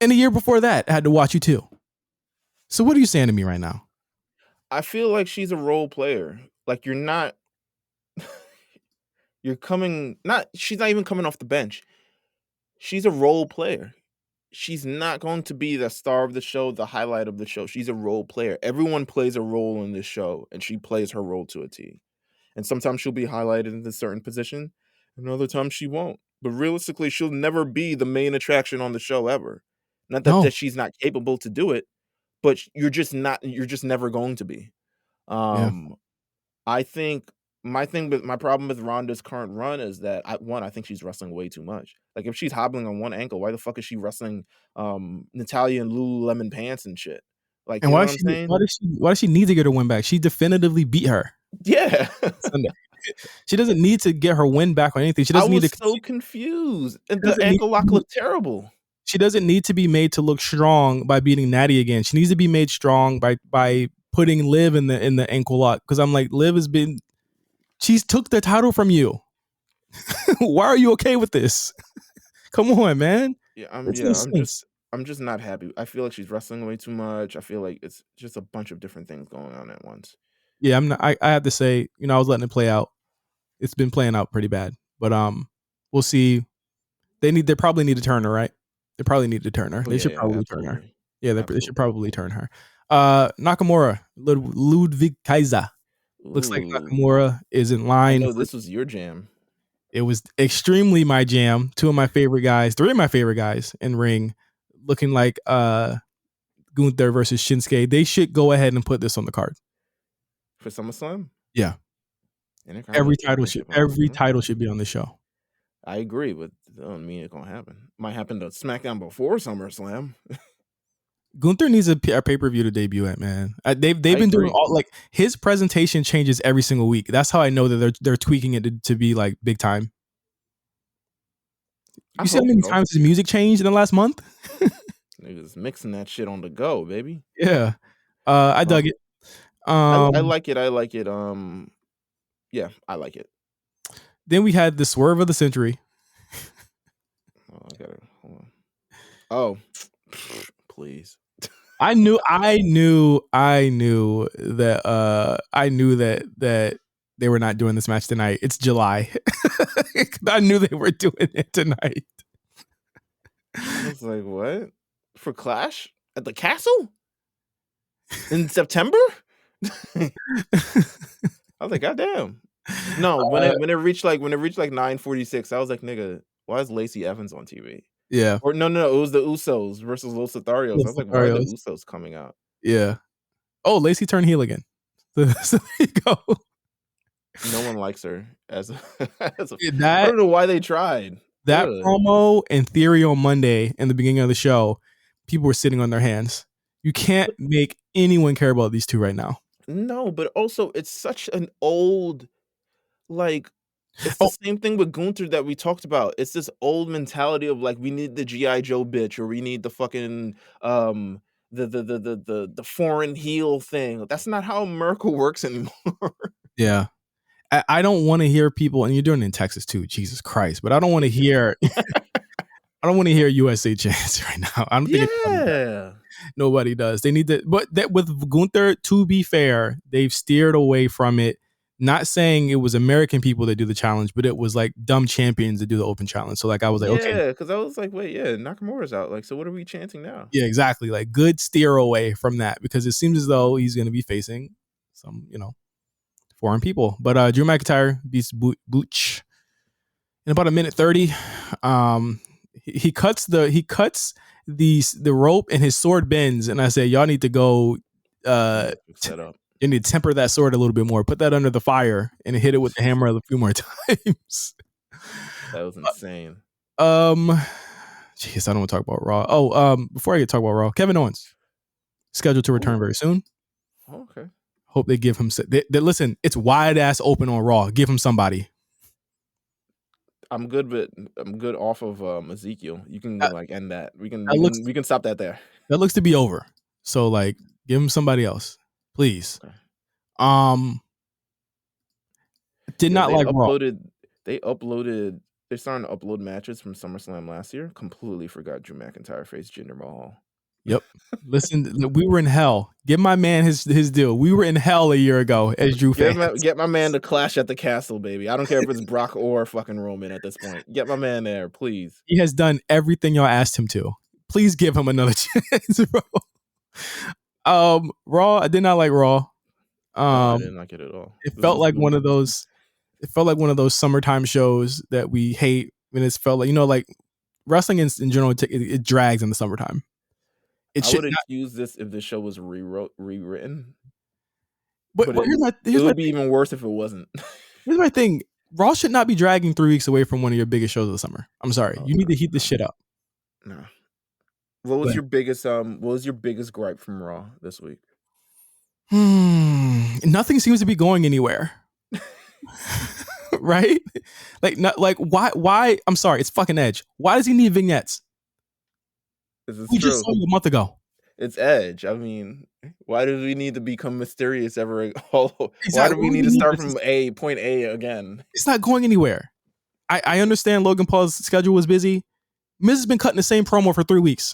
And a year before that, I had to watch you too. So what are you saying to me right now? I feel like she's a role player. Like you're not, she's not even coming off the bench. She's a role player. She's not going to be the star of the show, the highlight of the show. She's a role player. Everyone plays a role in this show, and she plays her role to a T. And sometimes she'll be highlighted in a certain position, and other times she won't. But realistically, she'll never be the main attraction on the show ever. Not that she's not capable to do it, but you're just never going to be. I think my problem with Ronda's current run is that I think she's wrestling way too much. Like if she's hobbling on one ankle, why the fuck is she wrestling Natalya in Lululemon pants and shit? Like, and you know what I'm saying? Why does she need to get her win back? She definitively beat her. Yeah. She doesn't need to get her win back or anything. She doesn't need to. So confused. And the ankle lock looked terrible. She doesn't need to be made to look strong by beating Natty again. She needs to be made strong by putting Liv in the ankle lock. Because I'm like, Liv she's took the title from you. Why are you okay with this? Come on, man. Yeah, I'm just not happy. I feel like she's wrestling way too much. I feel like it's just a bunch of different things going on at once. Yeah, I have to say, I was letting it play out. It's been playing out pretty bad. But we'll see. They probably need to turn her, right? They probably need to turn her. They should probably turn her. Yeah, they should probably turn her. Nakamura, Ludwig Kaiser. Looks like Nakamura is in line. I know this was your jam. It was extremely my jam. Three of my favorite guys in ring, looking like Gunther versus Shinsuke. They should go ahead and put this on the card for SummerSlam. Yeah, every title should be on the show. I agree, but that don't mean it's gonna happen. Might happen to SmackDown before SummerSlam. Gunther needs a pay-per-view to debut at, man. They've been doing all, like, his presentation changes every single week. That's how I know that they're tweaking it to be like big time. You see how many times his music changed in the last month? Niggas mixing that shit on the go, baby. Yeah. I dug it. I like it. Yeah, I like it. Then we had the swerve of the century. Oh, I gotta hold on. Oh, please. I knew that they were not doing this match tonight. It's July. I knew they were doing it tonight. I was like, what? For Clash at the Castle in September? I was like, goddamn. No, when it reached like 9:46, I was like, nigga, why is Lacey Evans on TV? Yeah. Or no, it was the Usos versus Los Lotharios. I was like, why are the Usos coming out? Yeah. Oh, Lacey turned heel again. So there you go. No one likes her as a I don't know why they tried. That promo and theory on Monday in the beginning of the show, people were sitting on their hands. You can't make anyone care about these two right now. No, but also it's such an old, like, it's the same thing with Gunther that we talked about. It's this old mentality of like, we need the G.I. Joe bitch, or we need the fucking the foreign heel thing. That's not how Merkel works anymore. Yeah. I don't want to hear people, and you're doing it in Texas too, Jesus Christ, but I don't want to hear USA chants right now. I don't think nobody does. They need to, but that with Gunther, to be fair, they've steered away from it. Not saying it was American people that do the challenge, but it was like dumb champions that do the open challenge. So like I was like, okay. Yeah, because I was like, wait, Nakamura's out. Like, so what are we chanting now? Yeah, exactly. Like, good steer away from that, because it seems as though he's going to be facing some, foreign people. But Drew McIntyre beats Butch in about 1:30. He cuts the rope and his sword bends, and I say, y'all need to go set up. You need to temper that sword a little bit more. Put that under the fire and hit it with the hammer a few more times. That was insane. Jeez, I don't want to talk about Raw. Before I get to talk about Raw, Kevin Owens scheduled to return very soon. Oh, okay. Hope they give him. Listen, it's wide ass open on Raw. Give him somebody. I'm good off of Ezekiel. You can end that. We can stop that there. That looks to be over. So like, give him somebody else, please. Okay. Not like Raw. They're starting to upload matches from SummerSlam last year. Completely forgot Drew McIntyre faced Jinder Mahal. Yep. Listen, we were in hell. Give my man his deal. We were in hell a year ago as Drew fans. Get my man to Clash at the Castle, baby. I don't care if it's Brock or fucking Roman at this point. Get my man there, please. He has done everything y'all asked him to. Please give him another chance, bro. Raw, I did not like Raw. I didn't like it at all. It felt like one of those summertime shows that we hate. And it felt like, like wrestling in general, it drags in the summertime. I would excuse this if the show was rewritten. But it would be even worse if it wasn't. Here's my thing. Raw should not be dragging 3 weeks away from one of your biggest shows of the summer. I'm sorry. You need to heat this shit up. No. What was your biggest gripe from Raw this week? Nothing seems to be going anywhere. Right? Why? I'm sorry, it's fucking Edge. Why does he need vignettes? We just saw you a month ago. It's Edge. I mean, why do we need to become mysterious ever? Why do we need to start from point A again? It's not going anywhere. I understand Logan Paul's schedule was busy. Miz has been cutting the same promo for 3 weeks.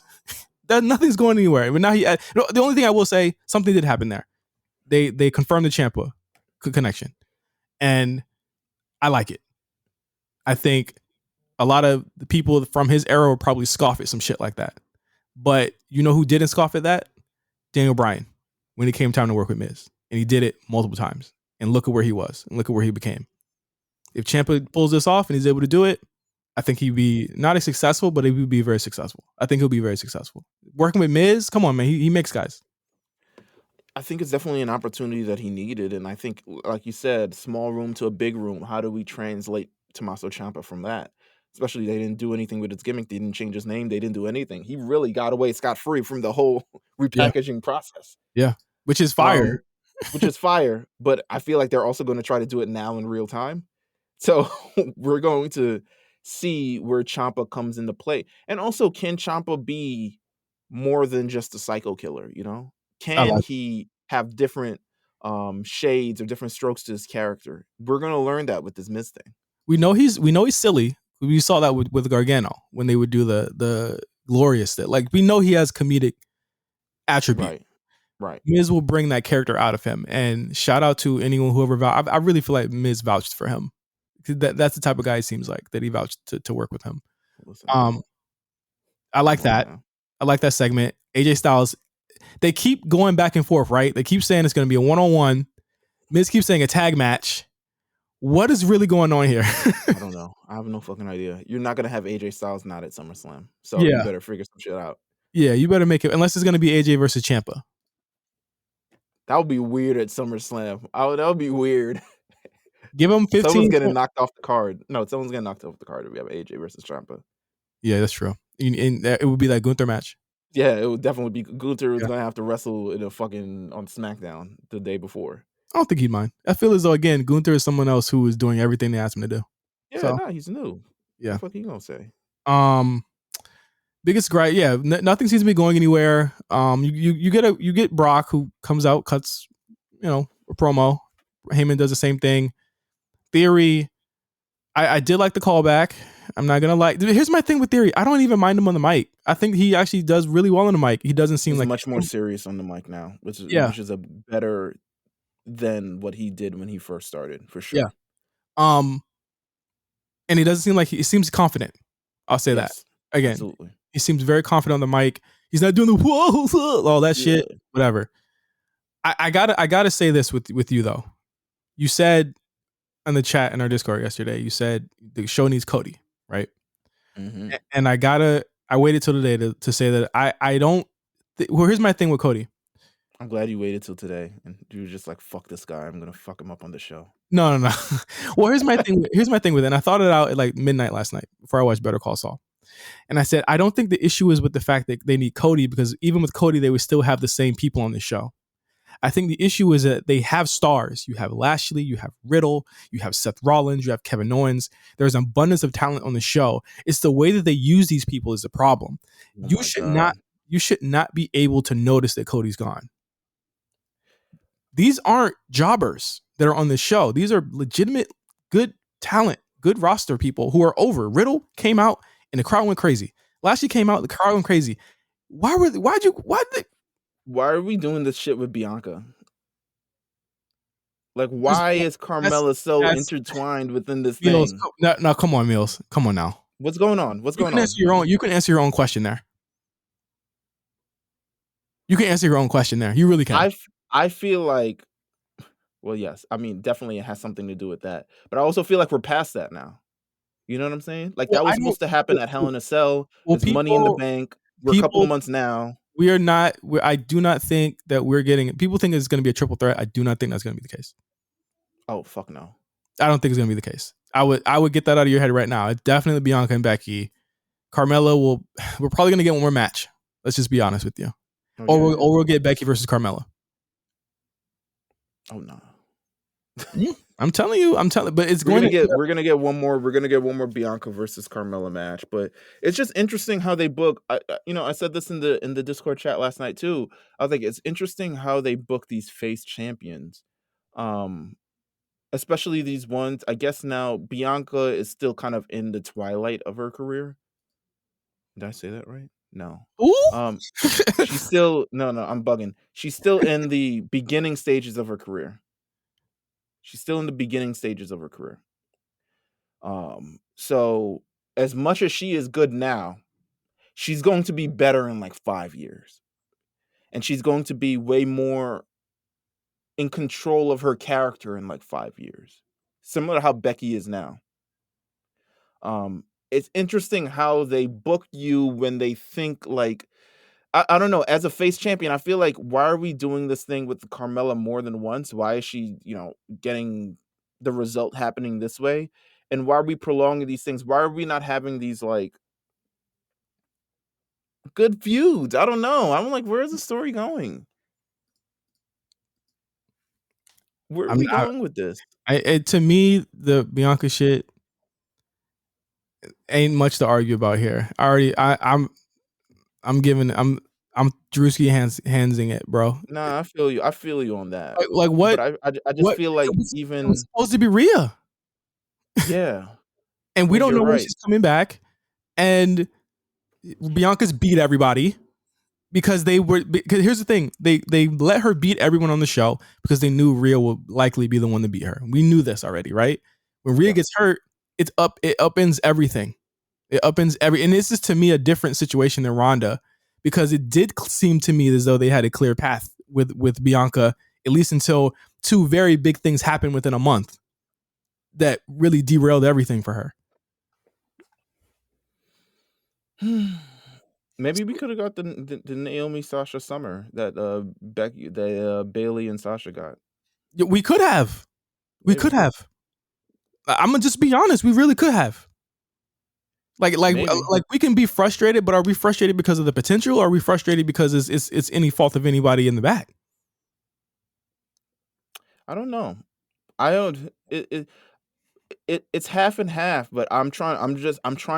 Nothing's going anywhere. But now the only thing I will say, something did happen there. They confirmed the Ciampa connection, and I like it. I think a lot of the people from his era will probably scoff at some shit like that. But you know who didn't scoff at that? Daniel Bryan, when it came time to work with Miz. And he did it multiple times. And look at where he was. And look at where he became. If Ciampa pulls this off and he's able to do it, I think he'd be not as successful, but he would be very successful. I think he'll be very successful. Working with Miz, come on, man, he makes guys. I think it's definitely an opportunity that he needed, and I think, like you said, small room to a big room. How do we translate Tommaso Ciampa from that? Especially they didn't do anything with his gimmick. They didn't change his name. They didn't do anything. He really got away scot-free from the whole Yeah, repackaging process. yeah, which is Um, fire. which is fire, but I feel like they're also gonna try to do it now in real time. So we're going to see where Ciampa comes into play. And also, can Ciampa be more than just a psycho killer, you know? I Can like. he have different shades or different strokes to his character? We're gonna learn that with this Miz thing. We know he's silly. We saw that with Gargano when they would do the glorious thing. Like we know he has comedic attribute. Right. Right. Miz will bring that character out of him. And shout out to anyone whoever vouched. I really feel like Miz vouched for him. That's the type of guy he seems like that he vouched to work with him. Listen, I like come on that. now. I like that segment. AJ Styles, they keep going back and forth, right? They keep saying it's going to be a one-on-one. Miz keeps saying a tag match. What is really going on here? I don't know. I have no fucking idea. You're not gonna have AJ Styles not at SummerSlam, so you Yeah. better figure some shit out. Yeah, you better make it, unless it's going to be AJ versus Ciampa. That would be weird at SummerSlam. That would be weird. Give him 15. Someone's getting knocked off the card. No, someone's getting knocked off the card if we have AJ versus Ciampa. Yeah, that's true. And it would be that Gunther match. Yeah, it would definitely be. Gunther was Yeah. gonna have to wrestle in a fucking on SmackDown the day before. I don't think he'd mind. I feel as though, again, Gunther is someone else who is doing everything they asked him to do. Yeah, So, nah, he's new. yeah. What the fuck he gonna say? Biggest gripe, yeah, nothing seems to be going anywhere. You get Brock, who comes out, cuts, a promo. Heyman does the same thing. Theory, I did like the callback. I'm not gonna lie. Here's my thing with Theory. I don't even mind him on the mic. I think he actually does really well on the mic. He doesn't seem He's like much more serious on the mic now, which Yeah. is a better than what he did when he first started, for Yeah. sure. And he doesn't seem like he seems confident. I'll say that Yes, again. absolutely. He seems very confident on the mic. He's not doing the whoa, all that shit. Yeah. Whatever. I gotta say this with you though. You said in the chat in our Discord yesterday, you said the show needs Cody, right? Mhm. And I waited till today to say that I don't. Well, here's my thing with Cody. I'm glad you waited till today, and you were just like, "Fuck this guy. I'm gonna fuck him up on the show." No. Well, here's my thing. Here's my thing with it. And I thought it out at like midnight last night before I watched Better Call Saul. And I said, I don't think the issue is with the fact that they need Cody, because even with Cody, they would still have the same people on the show. I think the issue is that they have stars. You have Lashley, you have Riddle, you have Seth Rollins, you have Kevin Owens. There's an abundance of talent on the show. It's the way that they use these people is the problem. Oh You my should God. not be able to notice that Cody's gone. These aren't jobbers that are on the show. These are legitimate, good talent, good roster people who are over. Riddle came out and the crowd went crazy. Lashley came out, the crowd went crazy. Why are we doing this shit with Bianca? Like, why is Carmella so intertwined within this Meelz, thing? no, come on, Meelz. Come on now. What's going on? What's going on? You can answer your own question there. You can answer your own question there. You really can. I feel like, well, yes. I mean, definitely it has something to do with that. But I also feel like we're past that now. You know what I'm saying? Like, Well, that was supposed to happen at Hell in a Cell. There's Money in the Bank. We're a couple of months now. We are not. I do not think that we're getting. People think it's going to be a triple threat. I do not think that's going to be the case. Oh, fuck no. I don't think it's going to be the case. I would get that out of your head right now. It's definitely Bianca and Becky. Carmella we're probably going to get one more match. Let's just be honest with you. Or we'll get Becky versus Carmella. Oh no. I'm telling you, but it's we're gonna get one more Bianca versus Carmella match. But it's just interesting how they book. I said this in the Discord chat last night too. I was like, it's interesting how they book these face champions, especially these ones. I guess now Bianca is still kind of in the twilight of her career. Did I say that right? No. Ooh. She's still no. I'm bugging. She's still in the beginning stages of her career. So as much as she is good now, she's going to be better in like 5 years. And she's going to be way more in control of her character in like 5 years. similar to how Becky is now. It's interesting how they book you when they think like I don't know. As a face champion, I feel like why are we doing this thing with Carmella more than once? Why is she, getting the result happening this way? And why are we prolonging these things? Why are we not having these like good feuds? I don't know. I'm like, where's the story going? Where are I mean, we going with this? to me, the Bianca shit ain't much to argue about here. I'm Drewski handsing it, bro. Nah, I feel you. I feel you on that. Like But what? I just What? feel like It was even supposed to be Rhea, yeah. and we Well, don't you're know when right. she's coming back. And Bianca's beat everybody because here's the thing, they let her beat everyone on the show because they knew Rhea would likely be the one to beat her. We knew this already, right? When Rhea Yeah. gets hurt, it upends everything. It upends and this is to me a different situation than Ronda because it did seem to me as though they had a clear path with Bianca, at least until two very big things happened within a month that really derailed everything for her. Maybe we could have got the Naomi Sasha Summer that Bailey and Sasha got. We could have. We Maybe. could have. I'm gonna just be honest. We really could have. Maybe. Like we can be frustrated, but are we frustrated because of the potential? Or are we frustrated because it's any fault of anybody in the back? I don't know. I don't. It's half and half, but I'm trying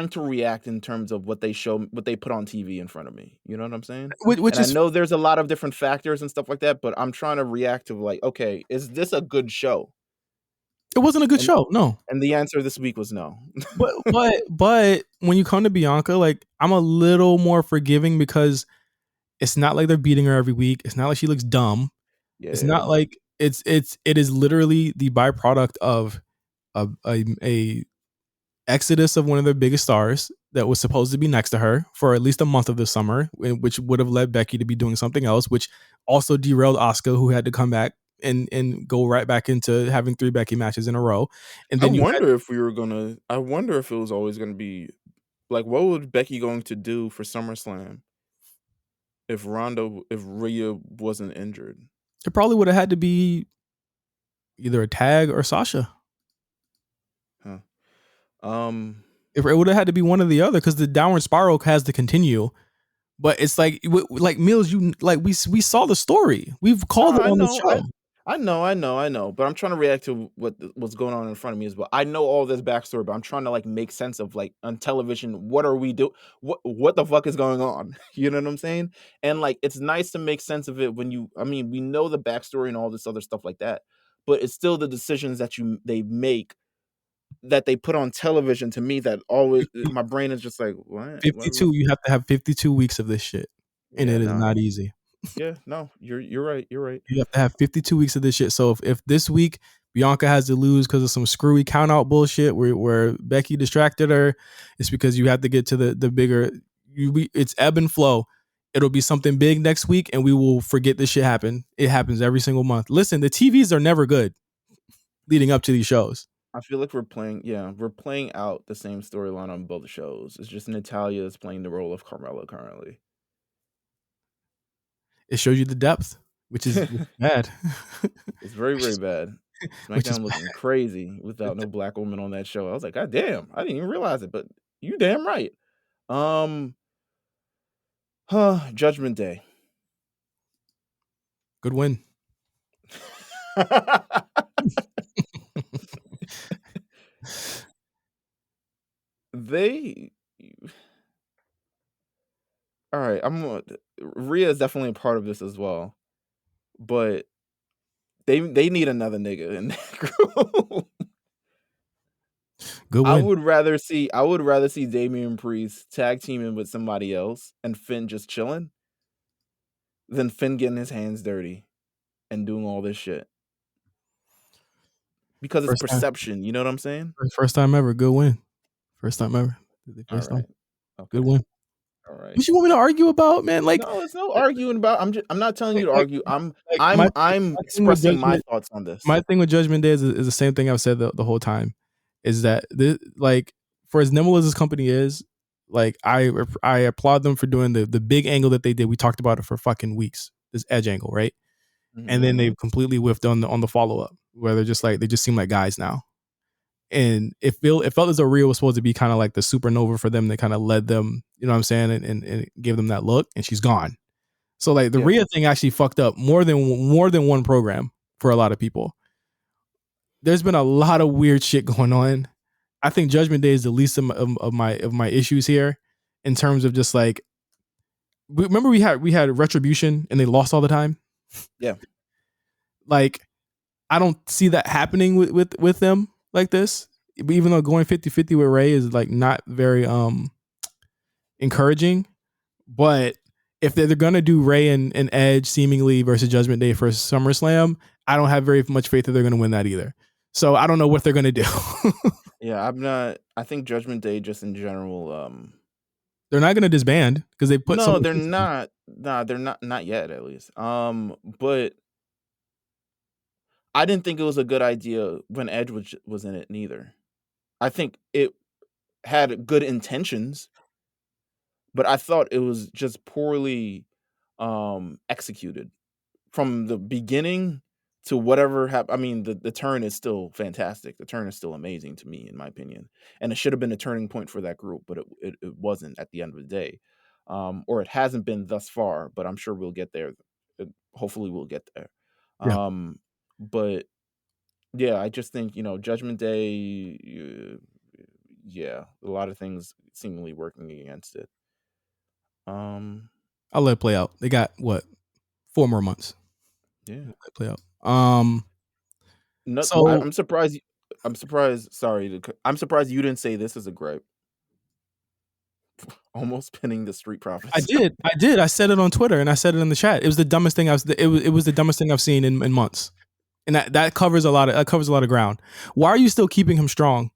to react in terms of what they put on TV in front of me. You know what I'm saying? Which And I is know there's a lot of different factors and stuff like that, but I'm trying to react to like, okay, is this a good show? it wasn't a good And show, no. and the answer this week was no. But when you come to Bianca, like I'm a little more forgiving because it's not like they're beating her every week. It's not like she looks dumb. It's not Yeah. like it is literally the byproduct of a exodus of one of their biggest stars that was supposed to be next to her for at least a month of the summer, which would have led Becky to be doing something else, which also derailed Asuka, who had to come back and go right back into having 3 Becky matches in a row. And I then you had wonder if I wonder if it was always gonna be like, what would Becky going to do for SummerSlam if Rhea wasn't injured? it probably would have had to be either a tag or Sasha. Huh. Um, If it would have had to be one or the other because the downward spiral has to continue. But it's like Meelz, you like we saw the story. We've no, called it I on the know, show. I know, but I'm trying to react to what's going on in front of me as well. I know all this backstory, but I'm trying to like make sense of like on television, what are we do? What the fuck is going on? You know what I'm saying? And like, it's nice to make sense of it when I mean, we know the backstory and all this other stuff like that, but it's still the decisions that they make that they put on television to me that always my brain is just like, what? What are we? 52, you have to have 52 weeks of this shit. And Yeah, it is no, not easy. yeah, no, you're right, you're right. You have to have 52 weeks of this shit. So if this week Bianca has to lose because of some screwy count out bullshit where Becky distracted her, it's because you have to get to the bigger it's ebb and flow. It'll be something big next week and we will forget this shit happened. It happens every single month. Listen, the TVs are never good leading up to these shows. I feel like we're playing out the same storyline on both shows. It's just Natalia is playing the role of Carmella currently. It shows you the depth, which is bad. It's very, which very is bad. which is SmackDown looking bad. crazy without no black woman on that show. I was like, God damn, I didn't even realize it, but you damn right. Um, Judgment Day. Good win. They all right, Rhea is definitely a part of this as well, but they need another nigga in that group. Good I win. would rather see Damian Priest tag teaming with somebody else and Finn just chilling than Finn getting his hands dirty and doing all this shit. Because it's First time. perception, you know what I'm saying? First time ever. Good win. First time ever. All First time. right. Okay. Good win. All right. right. What you want me to argue about, man? Like, No, there's no arguing about. I'm not telling you to like, argue. I'm like I'm I'm my thing with expressing my Judgment, thoughts on this. my thing with Judgment Day is the same thing I've said the whole time, is that like, for as nimble as this company is, like I applaud them for doing the big angle that they did. We talked about it for fucking weeks. This edge angle, right? And Mhm. then they've completely whiffed on the follow up, where they're just like they just seem like guys now. And it felt as though Rhea was supposed to be kind of like the supernova for them that kind of led them, you know what I'm saying, and gave them that look, and she's gone. So like the Yeah. Rhea thing actually fucked up more than one program for a lot of people. There's been a lot of weird shit going on. I think Judgment Day is the least of my issues here, in terms of just like, remember we had Retribution and they lost all the time. Yeah. Like, I don't see that happening with them like this. Even though going 50-50 with Ray is like not very encouraging, but if they're gonna do Ray and Edge seemingly versus Judgment Day for SummerSlam, I don't have very much faith that they're gonna win that either. So I don't know what they're gonna do. Yeah, I'm not. I think Judgment Day, just in general. They're not gonna disband because they put so No, much they're into them. not. Nah, they're not yet, at least. But I didn't think it was a good idea when Edge was in it neither. I think it had good intentions, but I thought it was just poorly executed from the beginning to whatever happened. I mean, the turn is still fantastic. The turn is still amazing to me, in my opinion, and it should have been a turning point for that group, but it wasn't at the end of the day, or it hasn't been thus far. But I'm sure we'll get there. Hopefully, we'll get there. Yeah, But yeah, I just think, Judgment Day. Yeah, a lot of things seemingly working against it. Um, I'll let it play out. They got what, 4 more months. yeah. Let it play out. No, So I'm surprised. I'm surprised. Sorry, I'm surprised you didn't say this as a gripe. Almost pinning the Street I Profits. did. I did. I said it on Twitter and I said it in the chat. It was the dumbest thing it was the dumbest thing I've seen in months. And that covers a lot of ground. Why are you still keeping him strong?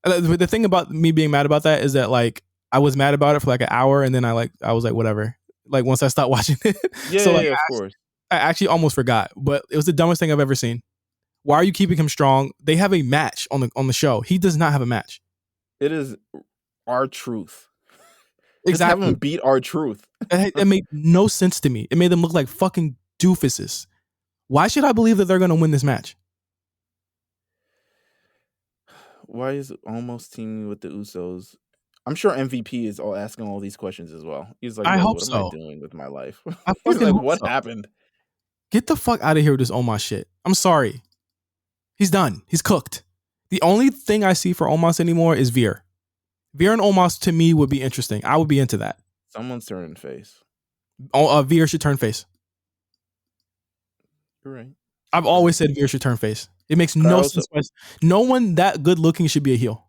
The thing about me being mad about that is that, like, I was mad about it for like an hour, and then I was like, whatever. Like, once I stopped watching it. Yeah, So yeah, like yeah, of course. I actually almost forgot, but it was the dumbest thing I've ever seen. Why are you keeping him strong? They have a match on the show. He does not have a match. It is our truth. Just have Exactly. him beat our truth. It made no sense to me. It made them look like fucking doofuses. Why should I believe that they're gonna win this match? Why is almost teaming with the Usos? I'm sure MVP is all asking all these questions as well. He's like, I "Yo, hope what am I so. doing with my life?" I He's fucking like, hope "What so. happened?" Get the fuck out of here with this Omos shit. I'm sorry. He's done. He's cooked. The only thing I see for Omos anymore is Veer. Veer and Omos to me would be interesting. I would be into that. Someone's turning face. Veer should turn face. You're right. I've You're always right. said Veer should turn face. It makes But I no also sense. No one that good looking should be a heel.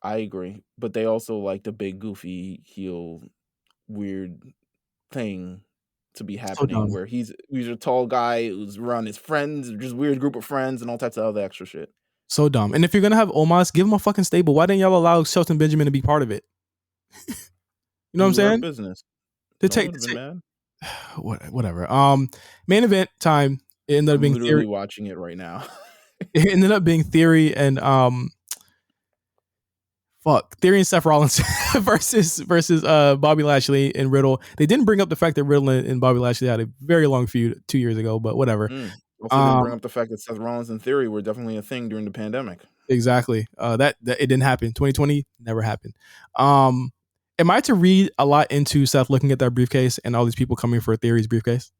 I agree, but they also like the big goofy heel weird thing to be So happening dumb. where he's a tall guy who's around his friends, just weird group of friends and all types of other extra shit. So dumb. And if you're gonna have Omos, give him a fucking stable. Why didn't y'all allow Shelton Benjamin to be part of it? You know what I'm Ooh, our saying? business. To No one take, would have been mad. whatever. Main event time. It ended up I'm being Theory. literally watching it right now. It ended up being Theory and Theory and Seth Rollins versus Bobby Lashley and Riddle. They didn't bring up the fact that Riddle and Bobby Lashley had a very long feud 2 years ago, but whatever. Also didn't bring up the fact that Seth Rollins and Theory were definitely a thing during the pandemic. Exactly. That it didn't happen. 2020 never happened. Am I to read a lot into Seth looking at that briefcase and all these people coming for Theory's briefcase?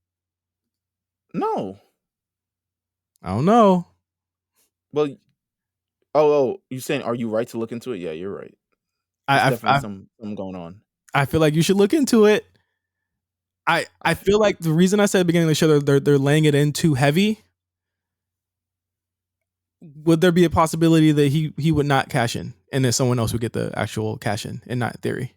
No. I don't know. Well, you saying, are you right to look into it? Yeah, you're right. There's I definitely some going on. I feel like you should look into it. I feel like the reason I said at the beginning of the show they're laying it in too heavy. Would there be a possibility that he would not cash in and that someone else would get the actual cash in and not Theory?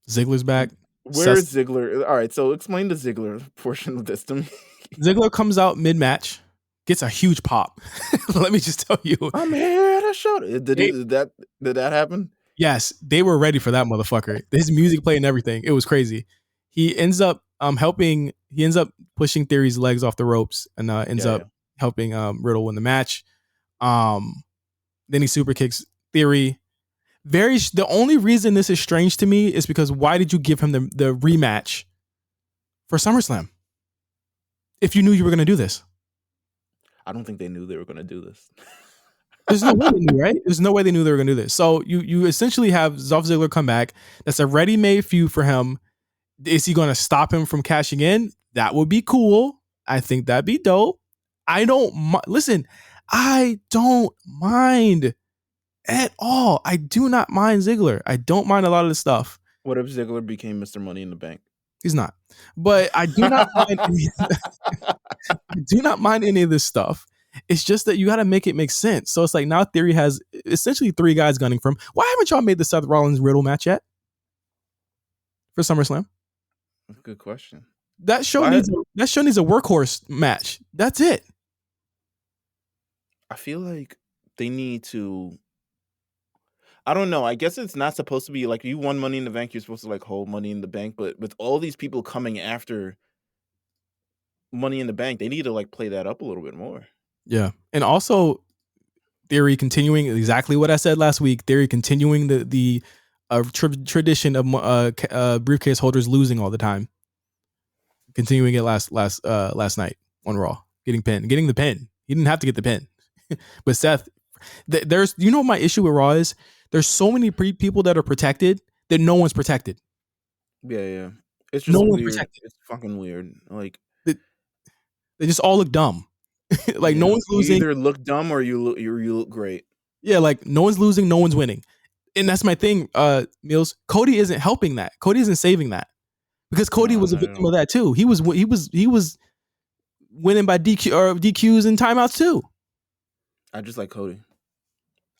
Ziggler's back. Where's Ziggler? All right, so explain the Ziggler portion of this to me. Ziggler comes out mid match gets a huge pop. Let me just tell you. I'm here to show. Did that happen? Yes, they were ready for that motherfucker. His music played and everything. It was crazy. He ends up he ends up pushing Theory's legs off the ropes and ends up helping Riddle win the match. Then he super kicks Theory. The only reason this is strange to me is because why did you give him the rematch for SummerSlam if you knew you were going to do this? I don't think they knew they were going to do this. There's no way they knew, right? There's no way they knew they were going to do this. So you essentially have Dolph Ziggler come back. That's a ready-made feud for him. Is he going to stop him from cashing in? That would be cool. I think that'd be dope. I don't mind at all. I do not mind Ziggler. I don't mind a lot of the stuff. What if Ziggler became Mr. Money in the Bank? He's not. But I do not mind I do not mind any of this stuff. It's just that you got to make it make sense. So it's like now Theory has essentially 3 guys gunning for him. Why haven't y'all made the Seth Rollins Riddle match yet for SummerSlam? That's a good question. That show needs a workhorse match. That's it. I feel like they need to. I don't know. I guess it's not supposed to be like you won Money in the Bank. You're supposed to like hold Money in the Bank, but with all these people coming after Money in the Bank, they need to like play that up a little bit more. Yeah, and also Theory continuing exactly what I said last week. Theory continuing the tradition of briefcase holders losing all the time. Continuing it last night on Raw, getting the pin. He didn't have to get the pin, but Seth. There's my issue with Raw is there's so many people that are protected that no one's protected. Yeah. It's just weird. It's fucking weird. Like they just all look dumb. Like no one's losing. You either look dumb or you look great. Yeah, like no one's losing, no one's winning. And that's my thing, Meelz. Cody isn't helping that. Cody isn't saving that. Because Cody was a victim of that too. He was winning by DQs and timeouts too. I just like Cody.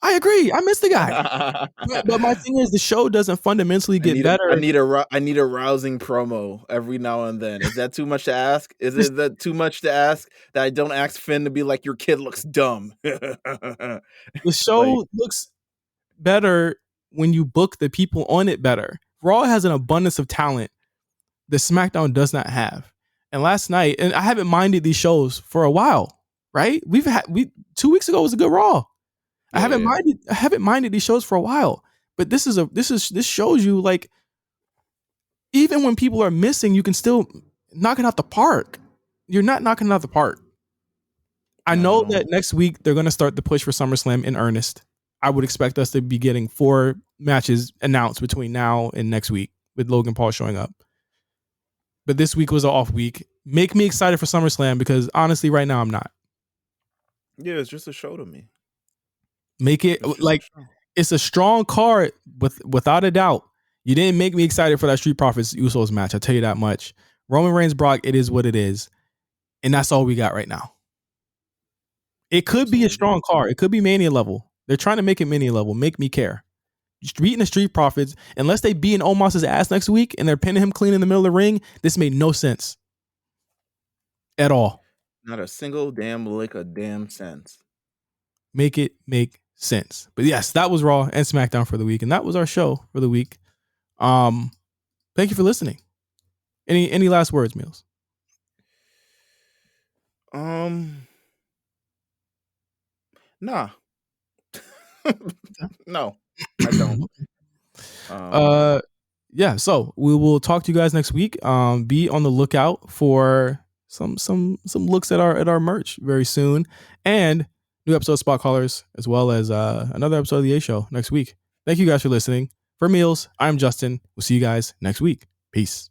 I agree. I miss the guy. but my thing is the show doesn't fundamentally get better. I need a rousing promo every now and then. Is that too much to ask? Is that too much to ask that I don't ask Finn to be like, your kid looks dumb? The show looks better when you book the people on it better. Raw has an abundance of talent that SmackDown does not have. And last night, and I haven't minded these shows for a while, right? 2 weeks ago was a good Raw. I haven't minded these shows for a while, but this shows you like even when people are missing, you can still knock it out the park. You're not knocking it out the park. I know that next week they're going to start the push for SummerSlam in earnest. I would expect us to be getting 4 matches announced between now and next week with Logan Paul showing up. But this week was an off week. Make me excited for SummerSlam because honestly, right now I'm not. Yeah, it's just a show to me. Make it like it's a strong card without a doubt. You didn't make me excited for that Street Profits Usos match. I'll tell you that much. Roman Reigns, Brock, it is what it is. And that's all we got right now. It could be a strong card. It could be Mania level. They're trying to make it Mania level. Make me care. Beating the Street Profits, unless they beat Omos's ass next week and they're pinning him clean in the middle of the ring, this made no sense. At all. Not a single damn lick of damn sense. Make it make sense. But yes, that was Raw and SmackDown for the week, and that was our show for the week. Thank you for listening. Any last words, Meelz? Nah. No, I don't. Yeah, so we will talk to you guys next week. Be on the lookout for some looks at our merch very soon, and new episode of Spot Callers, as well as another episode of the A Show next week. Thank you guys for listening. For Meelz, I'm Justin. We'll see you guys next week. Peace.